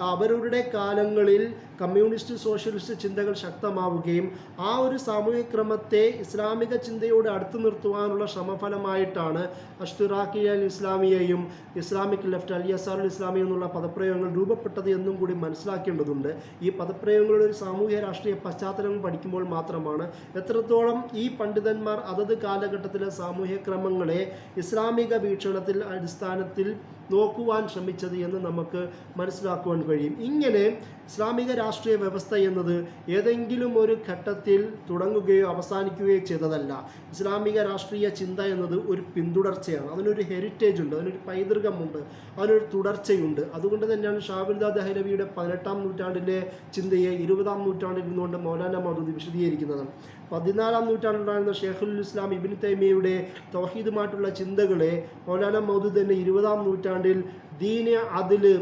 അവരുടെ കാലങ്ങളിൽ കമ്മ്യൂണിസ്റ്റ്, സോഷ്യലിസ്റ്റ് ചിന്തകൾ ശക്തമാവുകയും ആ ഒരു സാമൂഹിക ക്രമത്തെ ഇസ്ലാമിക ചിന്തയോട് അടുത്ത് നിർത്തുവാനുള്ള ശ്രമഫലമായിട്ടാണ് അഷ്തിറാഖിയ അൽ ഇസ്ലാമിയയും ഇസ്ലാമിക് ലെഫ്റ്റ് അൽ യസാറുൽ ഇസ്ലാമിയ എന്നുള്ള പദപ്രയോഗങ്ങൾ രൂപപ്പെട്ടത് എന്നും കൂടി മനസ്സിലാക്കേണ്ടതുണ്ട്. ഈ പദപ്രയോഗങ്ങളുടെ ഒരു സാമൂഹ്യ രാഷ്ട്രീയ പശ്ചാത്തലം പഠിക്കുമ്പോൾ മാത്രമാണ് എത്രത്തോളം ഈ പണ്ഡിതന്മാർ അതത് കാലഘട്ടത്തിലെ സാമൂഹ്യ ക്രമങ്ങളെ ഇസ്ലാമിക വീക്ഷണത്തിൽ അടിസ്ഥാനത്തിൽ നോക്കുവാൻ ശ്രമിച്ചത് എന്ന് നമുക്ക് മനസ്സിലാക്കുവാൻ കഴിയും. ഇങ്ങനെ ഇസ്ലാമിക രാഷ്ട്രീയ വ്യവസ്ഥ എന്നത് ഏതെങ്കിലും ഒരു ഘട്ടത്തിൽ തുടങ്ങുകയോ അവസാനിക്കുകയോ ചെയ്തതല്ല. ഇസ്ലാമിക രാഷ്ട്രീയ ചിന്ത എന്നത് ഒരു പിന്തുടർച്ചയാണ്. അതിനൊരു ഹെറിറ്റേജ് ഉണ്ട്, അതിനൊരു പൈതൃകമുണ്ട്, അതിനൊരു തുടർച്ചയുണ്ട്. അതുകൊണ്ട് തന്നെയാണ് ഷാബിൽദ ദഹ്ലവിയുടെ 18-ാം നൂറ്റാണ്ടിലെ ചിന്തയെ 20-ാം നൂറ്റാണ്ടിൽ നിന്നുകൊണ്ട് മൗലാന മൗദൂദി വിശദീകരിക്കുന്നത്. 14-ാം നൂറ്റാണ്ടിലുണ്ടായിരുന്ന ഷെയ്ഖുൽ ഇസ്ലാം ഇബ്നു തൈമിയയുടെ തൗഹീദുമായിട്ടുള്ള ചിന്തകളെ മൗലാന മൗദൂദി തന്നെ 20-ാം നൂറ്റാണ്ടിൽ ദീന്, അദ്ല്,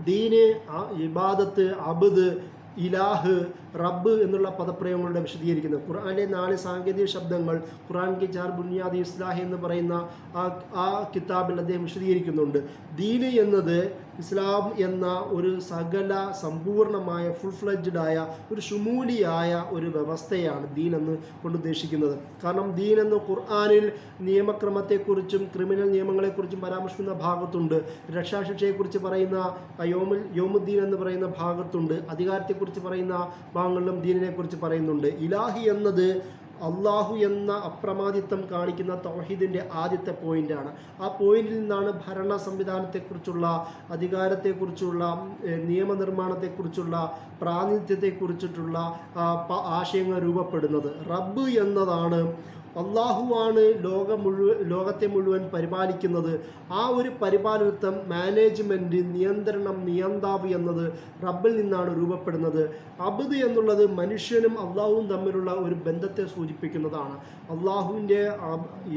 ദീന്, ഇബാദത്ത്, അബ്ദ്, ഇലാഹ്, റബ്ബ് എന്നുള്ള പദപ്രയോഗങ്ങളുടെ വിശദീകരിക്കുന്നത്. ഖുർആനിലെ 4 സാങ്കേതിക ശബ്ദങ്ങൾ ഖുർആൻ കി 4 ബുനിയാദി ഇസ്ലാഹി എന്ന് പറയുന്ന ആ കിതാബിൽ അദ്ദേഹം വിശദീകരിക്കുന്നുണ്ട്. ദീന് എന്നത് ഇസ്ലാം എന്ന ഒരു സകല സമ്പൂർണമായ ഫുൾ ഫ്ലെഡ്ജ്ഡ് ആയ ഒരു ഷുമൂലിയായ ഒരു വ്യവസ്ഥയാണ് ദീൻ എന്ന് കൊണ്ട് ഉദ്ദേശിക്കുന്നത്. കാരണം ദീൻ എന്ന് ഖുർആനിൽ നിയമക്രമത്തെക്കുറിച്ചും ക്രിമിനൽ നിയമങ്ങളെക്കുറിച്ചും പരാമർശിക്കുന്ന ഭാഗത്തുണ്ട്, രക്ഷാശിക്ഷയെക്കുറിച്ച് പറയുന്ന യോമുദ്ദീൻ എന്ന് പറയുന്ന ഭാഗത്തുണ്ട്, അധികാരത്തെക്കുറിച്ച് പറയുന്ന ഭാഗങ്ങളിലും ദീനിനെ കുറിച്ച് പറയുന്നുണ്ട്. ഇലാഹി എന്നത് അള്ളാഹു എന്ന അപ്രമാദിത്വം കാണിക്കുന്ന തൗഹീദിൻ്റെ ആദ്യത്തെ പോയിൻ്റാണ്. ആ പോയിന്റിൽ നിന്നാണ് ഭരണ സംവിധാനത്തെക്കുറിച്ചുള്ള, അധികാരത്തെക്കുറിച്ചുള്ള, നിയമനിർമ്മാണത്തെക്കുറിച്ചുള്ള, പ്രാതിനിധ്യത്തെക്കുറിച്ചിട്ടുള്ള ആശയങ്ങൾ രൂപപ്പെടുന്നത്. റബ്ബ് എന്നതാണ്, അള്ളാഹുവാണ് ലോകത്തെ മുഴുവൻ പരിപാലിക്കുന്നത്. ആ ഒരു പരിപാലനത്വം, മാനേജ്മെൻറ്റ്, നിയന്ത്രണം, നിയന്താവ് എന്നത് റബ്ബിൽ നിന്നാണ് രൂപപ്പെടുന്നത്. അബ്ദ് എന്നുള്ളത് മനുഷ്യനും അള്ളാഹുവും തമ്മിലുള്ള ഒരു ബന്ധത്തെ സൂചിപ്പിക്കുന്നതാണ്. അള്ളാഹുവിൻ്റെ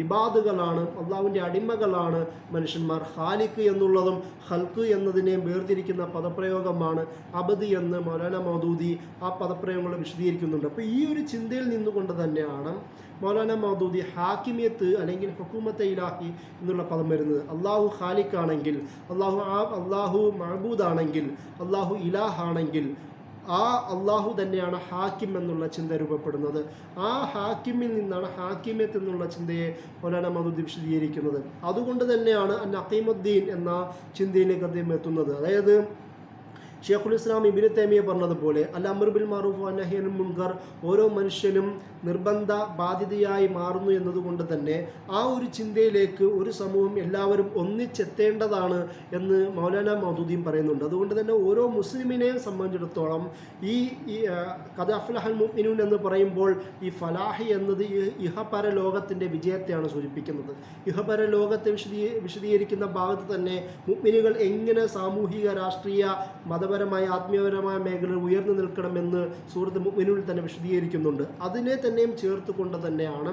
ഇബാദുകളാണ്, അള്ളാഹുവിൻ്റെ അടിമകളാണ് മനുഷ്യന്മാർ. ഖാലിഖ് എന്നുള്ളതും ഖൽഖ് എന്നതിനെ വേർതിരിക്കുന്ന പദപ്രയോഗമാണ് അബ്ദ് എന്ന് മൗലാന മൗദൂദി ആ പദപ്രയോഗങ്ങൾ വിശദീകരിക്കുന്നുണ്ട്. അപ്പോൾ ഈ ഒരു ചിന്തയിൽ നിന്നുകൊണ്ട് തന്നെയാണ് മൗലാന മൗദൂദി ഹാക്കിമിയത്ത് അല്ലെങ്കിൽ ഹുക്കൂമത്തെ ഇലാഹി എന്നുള്ള പദം വരുന്നത്. അള്ളാഹു ഖാലിഖാണെങ്കിൽ, അള്ളാഹു മഅബൂദാണെങ്കിൽ, അള്ളാഹു ഇലാഹാണെങ്കിൽ ആ അള്ളാഹു തന്നെയാണ് ഹാക്കിം എന്നുള്ള ചിന്ത രൂപപ്പെടുന്നത്. ആ ഹാക്കിമിൽ നിന്നാണ് ഹാക്കിമിയത്ത് എന്നുള്ള ചിന്തയെ മൗലാന മൗദൂദി വിശദീകരിക്കുന്നത്. അതുകൊണ്ട് തന്നെയാണ് അൻ അഖീമുദ്ദീൻ എന്ന ചിന്തയിലേക്ക് അദ്ദേഹം എത്തുന്നത്. അതായത് ഷെയ്ഖുൽ ഇസ്ലാം ഇബ്നു തൈമിയ്യ പറഞ്ഞതുപോലെ അൽ അംറു ബിൽ മഅറൂഫ് വ നഹ്യു അനിൽ മുൻകർ ഓരോ മനുഷ്യനും നിർബന്ധ ബാധ്യതയായി മാറുന്നു എന്നതുകൊണ്ട് തന്നെ ആ ഒരു ചിന്തയിലേക്ക് ഒരു സമൂഹം എല്ലാവരും ഒന്നിച്ചെത്തേണ്ടതാണ് എന്ന് മൗലാന മൗദൂദിയും പറയുന്നുണ്ട്. അതുകൊണ്ട് തന്നെ ഓരോ മുസ്ലിമിനെയും സംബന്ധിച്ചിടത്തോളം ഈ ഖദ് അഫ്ലഹൽ മുഅ്മിനൂൻ എന്ന് പറയുമ്പോൾ ഈ ഫലാഹി എന്നത് ഇഹപര ലോകത്തിൻ്റെ വിജയത്തെയാണ് സൂചിപ്പിക്കുന്നത്. ഇഹപര ലോകത്തെ വിശദീകരിക്കുന്ന ഭാഗത്ത് തന്നെ മുഅ്മിനുകൾ എങ്ങനെ സാമൂഹിക, രാഷ്ട്രീയ, മതപരമായ, ആത്മീയപരമായ മേഖലയിൽ ഉയർന്നു നിൽക്കണമെന്ന് സൂറത്ത് മുഅ്മിനൂനിൽ തന്നെ വിശദീകരിക്കുന്നുണ്ട്. അതിനെ തന്നെയും ചേർത്തുകൊണ്ട് തന്നെയാണ്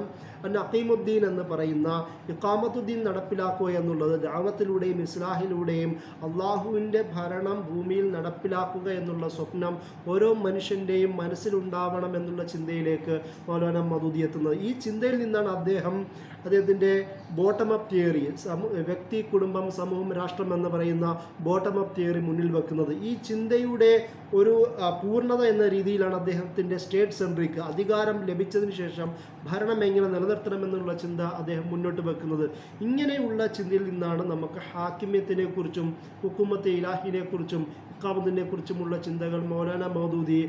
അഖീമുദ്ദീൻ എന്ന് പറയുന്ന ഇഖാമത്തുദ്ദീൻ നടപ്പിലാക്കുക എന്നുള്ളത്. ദഅവത്തിലൂടെയും ഇസ്ലാഹിലൂടെയും അള്ളാഹുവിൻ്റെ ഭരണം ഭൂമിയിൽ നടപ്പിലാക്കുക എന്നുള്ള സ്വപ്നം ഓരോ മനുഷ്യൻ്റെയും മനസ്സിലുണ്ടാവണം എന്നുള്ള ചിന്തയിലേക്ക് മൗലാന മൗദൂദി എത്തുന്നത്. ഈ ചിന്തയിൽ നിന്നാണ് അദ്ദേഹത്തിൻ്റെ ബോട്ടം അപ്പ് തിയറി, വ്യക്തി, കുടുംബം, സമൂഹം, രാഷ്ട്രം എന്ന് പറയുന്ന ബോട്ടം അപ്പ് തിയറി മുന്നിൽ വെക്കുന്നത്. ഈ ചിന്തയുടെ ഒരു പൂർണ്ണത എന്ന രീതിയിലാണ് അദ്ദേഹത്തിൻ്റെ സ്റ്റേറ്റ് സെൻട്രിക്, അധികാരം ലഭിച്ചതിന് ശേഷം ഭരണം എങ്ങനെ നിലനിർത്തണമെന്നുള്ള ചിന്ത അദ്ദേഹം മുന്നോട്ട് വെക്കുന്നത്. ഇങ്ങനെയുള്ള ചിന്തയിൽ നിന്നാണ് നമുക്ക് ഹാക്കിമ്യത്തിനെ കുറിച്ചും ഹുക്കുമത്തെ ഇലാഹിനെ കുറിച്ചും ഇഖാമത്തിനെ കുറിച്ചുമുള്ള ചിന്തകൾ മൗലാന മൗദൂദി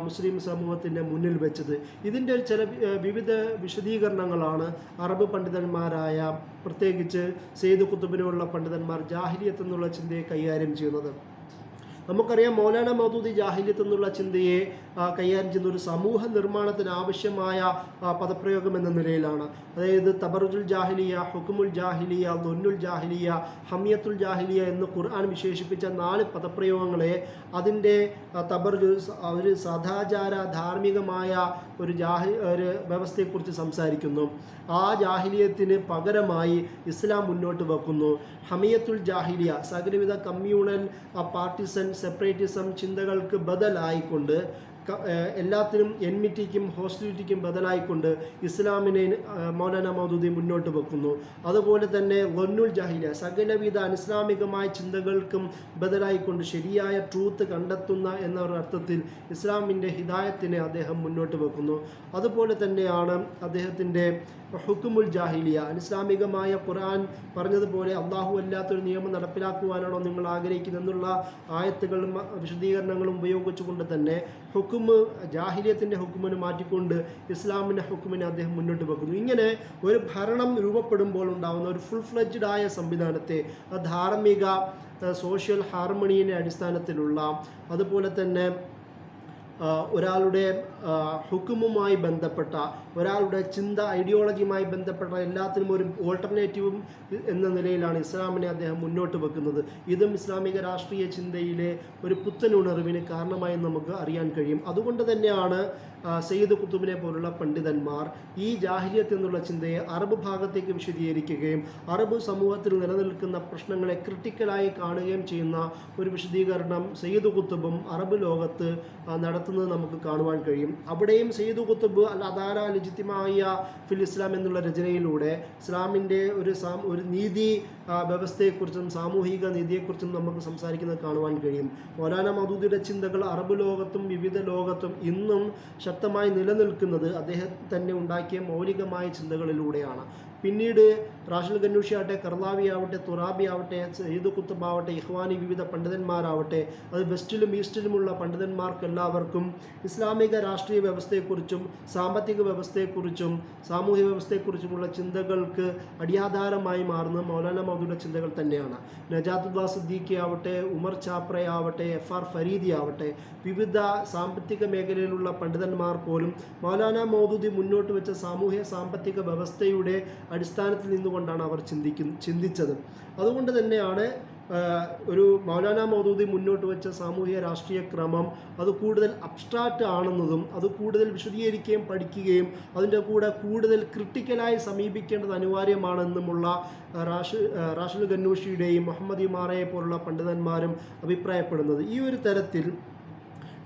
മുസ്ലിം സമൂഹത്തിൻ്റെ മുന്നിൽ വെച്ചത്. ഇതിൻ്റെ ചില വിവിധ വിശദീകരണങ്ങളാണ് അറബ് പണ്ഡിതന്മാരായ, പ്രത്യേകിച്ച് സെയ്ദ് ഖുതുബിനുള്ള പണ്ഡിതന്മാർ ജാഹിലിയത്ത് എന്നുള്ള ചിന്തയെ കൈകാര്യം ചെയ്യുന്നത്. നമുക്കറിയാം മൗലാന മൗദൂദി ജാഹിലിയത്ത് എന്നുള്ള ചിന്തയെ കൈകാര്യം ചെയ്യുന്ന ഒരു സമൂഹ നിർമ്മാണത്തിന് ആവശ്യമായ പദപ്രയോഗം എന്ന നിലയിലാണ്. അതായത് തബറുജുൽ ജാഹിലിയ, ഹുക്കുമുൽ ജാഹിലിയ, ദുന്നുൽ ജാഹിലിയ, ഹമിയത്തുൽ ജാഹിലിയ എന്ന് ഖുർആൻ വിശേഷിപ്പിച്ച 4 പദപ്രയോഗങ്ങളെ അതിൻ്റെ തബറുജുൽ, ഒരു സദാചാര ധാർമ്മികമായ ഒരു വ്യവസ്ഥയെക്കുറിച്ച് സംസാരിക്കുന്നു. ആ ജാഹിലിയത്തിന് പകരമായി ഇസ്ലാം മുന്നോട്ട് വെക്കുന്നു. ഹമിയത്തുൽ ജാഹിലിയ, സകലവിധ കമ്മ്യൂണൽ, പാർട്ടിസൺ, സെപ്പറേറ്റിസം ചിന്തകൾക്ക് ബദലായിക്കൊണ്ട്, എല്ലാത്തിനും എൻമിറ്റിക്കും ഹോസ്റ്റിലിറ്റിക്കും ബദലായിക്കൊണ്ട് ഇസ്ലാമിനെ മൗലാന മൗദൂദി മുന്നോട്ട് വെക്കുന്നു. അതുപോലെ തന്നെ വന്നുൽ ജാഹിലിയ, സകലവിധ അനിസ്ലാമികമായ ചിന്തകൾക്കും ബദലായിക്കൊണ്ട് ശരിയായ ട്രൂത്ത് കണ്ടെത്തുന്ന എന്ന ഒരു അർത്ഥത്തിൽ ഇസ്ലാമിൻ്റെ ഹിദായത്തിനെ അദ്ദേഹം മുന്നോട്ട് വെക്കുന്നു. അതുപോലെ തന്നെയാണ് അദ്ദേഹത്തിൻ്റെ ഹുക്കുമുൽ ജാഹിലിയ, അനിസ്ലാമികമായ ഖുർആൻ പറഞ്ഞതുപോലെ അള്ളാഹു അല്ലാത്തൊരു നിയമം നടപ്പിലാക്കുവാനാണോ നിങ്ങൾ ആഗ്രഹിക്കുന്നത് എന്നുള്ള ആയത്തുകളും വിശദീകരണങ്ങളും ഉപയോഗിച്ചുകൊണ്ട് തന്നെ ജാഹിലിയത്തിൻ്റെ ഹുക്കുമിന് മാറ്റിക്കൊണ്ട് ഇസ്ലാമിൻ്റെ ഹുക്കുമിനെ അദ്ദേഹം മുന്നോട്ട് വെക്കുന്നു. ഇങ്ങനെ ഒരു ഭരണം രൂപപ്പെടുമ്പോൾ ഉണ്ടാകുന്ന ഒരു ഫുൾ ഫ്ലെഡ്ജ്ഡ് ആയ സംവിധാനത്തെ, ധാർമ്മിക, സോഷ്യൽ ഹാർമണിയുടെ അടിസ്ഥാനത്തിലുള്ള, അതുപോലെ തന്നെ ഒരാളുടെ ഹുക്കുമുമായി ബന്ധപ്പെട്ട, ഒരാളുടെ ചിന്ത, ഐഡിയോളജിയുമായി ബന്ധപ്പെട്ട എല്ലാത്തിനും ഒരു ഓൾട്ടർനേറ്റീവും എന്ന നിലയിലാണ് ഇസ്ലാമിനെ അദ്ദേഹം മുന്നോട്ട് വെക്കുന്നത്. ഇതും ഇസ്ലാമിക രാഷ്ട്രീയ ചിന്തയിലെ ഒരു പുത്തനുണർവിന് കാരണമായി നമുക്ക് അറിയാൻ കഴിയും. അതുകൊണ്ട് തന്നെയാണ് സെയ്ദ് ഖുതുബിനെ പോലുള്ള പണ്ഡിതന്മാർ ഈ ജാഹിലിയത്ത് എന്നുള്ള ചിന്തയെ അറബ് ഭാഗത്തേക്ക് വിശദീകരിക്കുകയും അറബ് സമൂഹത്തിൽ നിലനിൽക്കുന്ന പ്രശ്നങ്ങളെ ക്രിട്ടിക്കലായി കാണുകയും ചെയ്യുന്ന ഒരു വിശദീകരണം സെയ്ദ് ഖുതുബും അറബ് ലോകത്ത് നടത്തുന്നത് നമുക്ക് കാണുവാൻ കഴിയും. അവിടെയും സെയ്ദ് ഖുതുബ് അൽ അദാല ലിജിത്തിമായ ഫിൽ ഇസ്ലാം എന്നുള്ള രചനയിലൂടെ ഇസ്ലാമിൻ്റെ ഒരു നീതി വ്യവസ്ഥയെക്കുറിച്ചും സാമൂഹിക നീതിയെക്കുറിച്ചും നമുക്ക് സംസാരിക്കുന്നത് കാണുവാൻ കഴിയും. മൗലാന മൗദൂദിയുടെ ചിന്തകൾ അറബ് ലോകത്തും വിവിധ ലോകത്തും ഇന്നും ശക്തമായി നിലനിൽക്കുന്നത് അദ്ദേഹം തന്നെ ഉണ്ടാക്കിയ മൗലികമായ ചിന്തകളിലൂടെയാണ്. പിന്നീട് റാഷിദ് ഗന്നൂഷി ആവട്ടെ, കർലാവി ആവട്ടെ, തുറാബി ആവട്ടെ, സെയ്ദ് ഖുതുബ് ആവട്ടെ, ഇഖ്വാനി വിവിധ പണ്ഡിതന്മാരാവട്ടെ, അത് വെസ്റ്റിലും ഈസ്റ്റിലുമുള്ള പണ്ഡിതന്മാർക്കെല്ലാവർക്കും ഇസ്ലാമിക രാഷ്ട്രീയ വ്യവസ്ഥയെക്കുറിച്ചും സാമ്പത്തിക വ്യവസ്ഥയെക്കുറിച്ചും സാമൂഹിക വ്യവസ്ഥയെക്കുറിച്ചുമുള്ള ചിന്തകൾക്ക് അടിയാധാരമായി മാറുന്ന മൗലാന മൗദൂദിയുടെ ചിന്തകൾ തന്നെയാണ്. നജാത്തുല്ലാ സിദ്ദീഖി ആവട്ടെ, ഉമർ ചാപ്ര ആവട്ടെ, FR ഫരീദി ആവട്ടെ, വിവിധ സാമ്പത്തിക മേഖലയിലുള്ള പണ്ഡിതന്മാർ പോലും മൗലാന മൗദൂദി മുന്നോട്ട് വെച്ച സാമൂഹ്യ സാമ്പത്തിക വ്യവസ്ഥയുടെ അടിസ്ഥാനത്തിൽ നിന്നുകൊണ്ടാണ് അവർ ചിന്തിച്ചത്. അതുകൊണ്ട് തന്നെയാണ് ഒരു മൗലാന മൗദൂദി മുന്നോട്ട് വെച്ച സാമൂഹിക രാഷ്ട്രീയ ക്രമം അത് കൂടുതൽ അബ്സ്ട്രാക്റ്റ് ആണെന്നതും അത് കൂടുതൽ വിശദീകരിക്കുകയും പഠിക്കുകയും അതിൻ്റെ കൂടെ കൂടുതൽ ക്രിട്ടിക്കലായി സമീപിക്കേണ്ടത് അനിവാര്യമാണെന്നുമുള്ള റാഷിദ് ഗന്നൂഷിയുടെയും മുഹമ്മദ് ഇമാറയെ പോലുള്ള പണ്ഡിതന്മാരും അഭിപ്രായപ്പെടുന്നത്. ഈ ഒരു തരത്തിൽ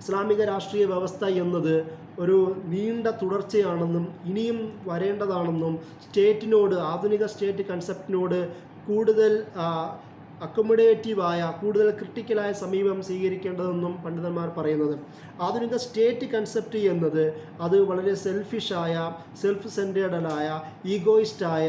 ഇസ്ലാമിക രാഷ്ട്രീയ വ്യവസ്ഥ എന്നത് ഒരു നീണ്ട തുടർച്ചയാണെന്നും ഇനിയും വരേണ്ടതാണെന്നും സ്റ്റേറ്റിനോട്, ആധുനിക സ്റ്റേറ്റ് കൺസെപ്റ്റിനോട് കൂടുതൽ അക്കോമഡേറ്റീവായ, കൂടുതൽ ക്രിട്ടിക്കലായ സമീപനം സ്വീകരിക്കേണ്ടതെന്നും പണ്ഡിതന്മാർ പറയുന്നത്. ആധുനിക സ്റ്റേറ്റ് കൺസെപ്റ്റ് എന്നത് അത് വളരെ സെൽഫിഷായ, സെൽഫ് സെൻറ്റേർഡായ, ഈഗോയിസ്റ്റായ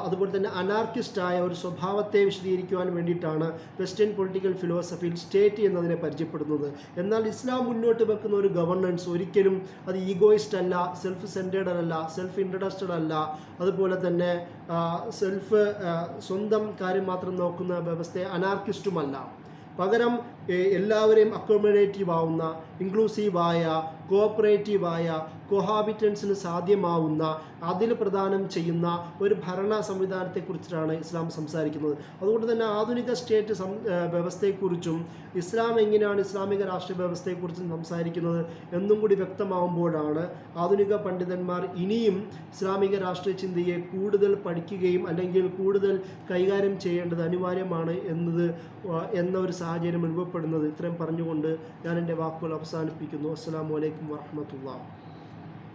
അതുപോലെ തന്നെ അനാർക്കിസ്റ്റായ ഒരു സ്വഭാവത്തെ വിശദീകരിക്കുവാൻ വേണ്ടിയിട്ടാണ് വെസ്റ്റേൺ പൊളിറ്റിക്കൽ ഫിലോസഫിയിൽ സ്റ്റേറ്റ് എന്നതിനെ പരിചയപ്പെടുന്നത്. എന്നാൽ ഇസ്ലാം മുന്നോട്ട് വെക്കുന്ന ഒരു ഗവർണൻസ് ഒരിക്കലും അത് ഈഗോയിസ്റ്റ് അല്ല, സെൽഫ് സെൻറ്റേർഡ് അല്ല, സെൽഫ് ഇൻട്രസ്റ്റഡ് അല്ല, അതുപോലെ തന്നെ സ്വന്തം കാര്യം മാത്രം നോക്കുന്ന വ്യവസ്ഥയെ അനാർക്കിസ്റ്റുമല്ല. പകരം എല്ലാവരെയും അക്കോമഡേറ്റീവ് ആവുന്ന, ഇൻക്ലൂസീവായ, കോഓപ്പറേറ്റീവായ, കൊഹാബിറ്റൻസിന് സാധ്യമാവുന്ന, അതിൽ പ്രദാനം ചെയ്യുന്ന ഒരു ഭരണ സംവിധാനത്തെക്കുറിച്ചാണ് ഇസ്ലാം സംസാരിക്കുന്നത്. അതുകൊണ്ട് തന്നെ ആധുനിക സ്റ്റേറ്റ് വ്യവസ്ഥയെക്കുറിച്ചും ഇസ്ലാം എങ്ങനെയാണ് ഇസ്ലാമിക രാഷ്ട്രീയ വ്യവസ്ഥയെക്കുറിച്ചും സംസാരിക്കുന്നത് എന്നും കൂടി വ്യക്തമാവുമ്പോഴാണ് ആധുനിക പണ്ഡിതന്മാർ ഇനിയും ഇസ്ലാമിക രാഷ്ട്രീയ ചിന്തയെ കൂടുതൽ പഠിക്കുകയും അല്ലെങ്കിൽ കൂടുതൽ കൈകാര്യം ചെയ്യേണ്ടത് അനിവാര്യമാണ് എന്ന ഒരു സാഹചര്യം അനുഭവപ്പെടുന്നത്. ഇത്രയും പറഞ്ഞുകൊണ്ട് ഞാൻ എൻ്റെ വാക്കുകൾ അവസാനിപ്പിക്കുന്നു. അസ്സലാമു അലൈക്കും വറഹ്മത്തുള്ളാഹി.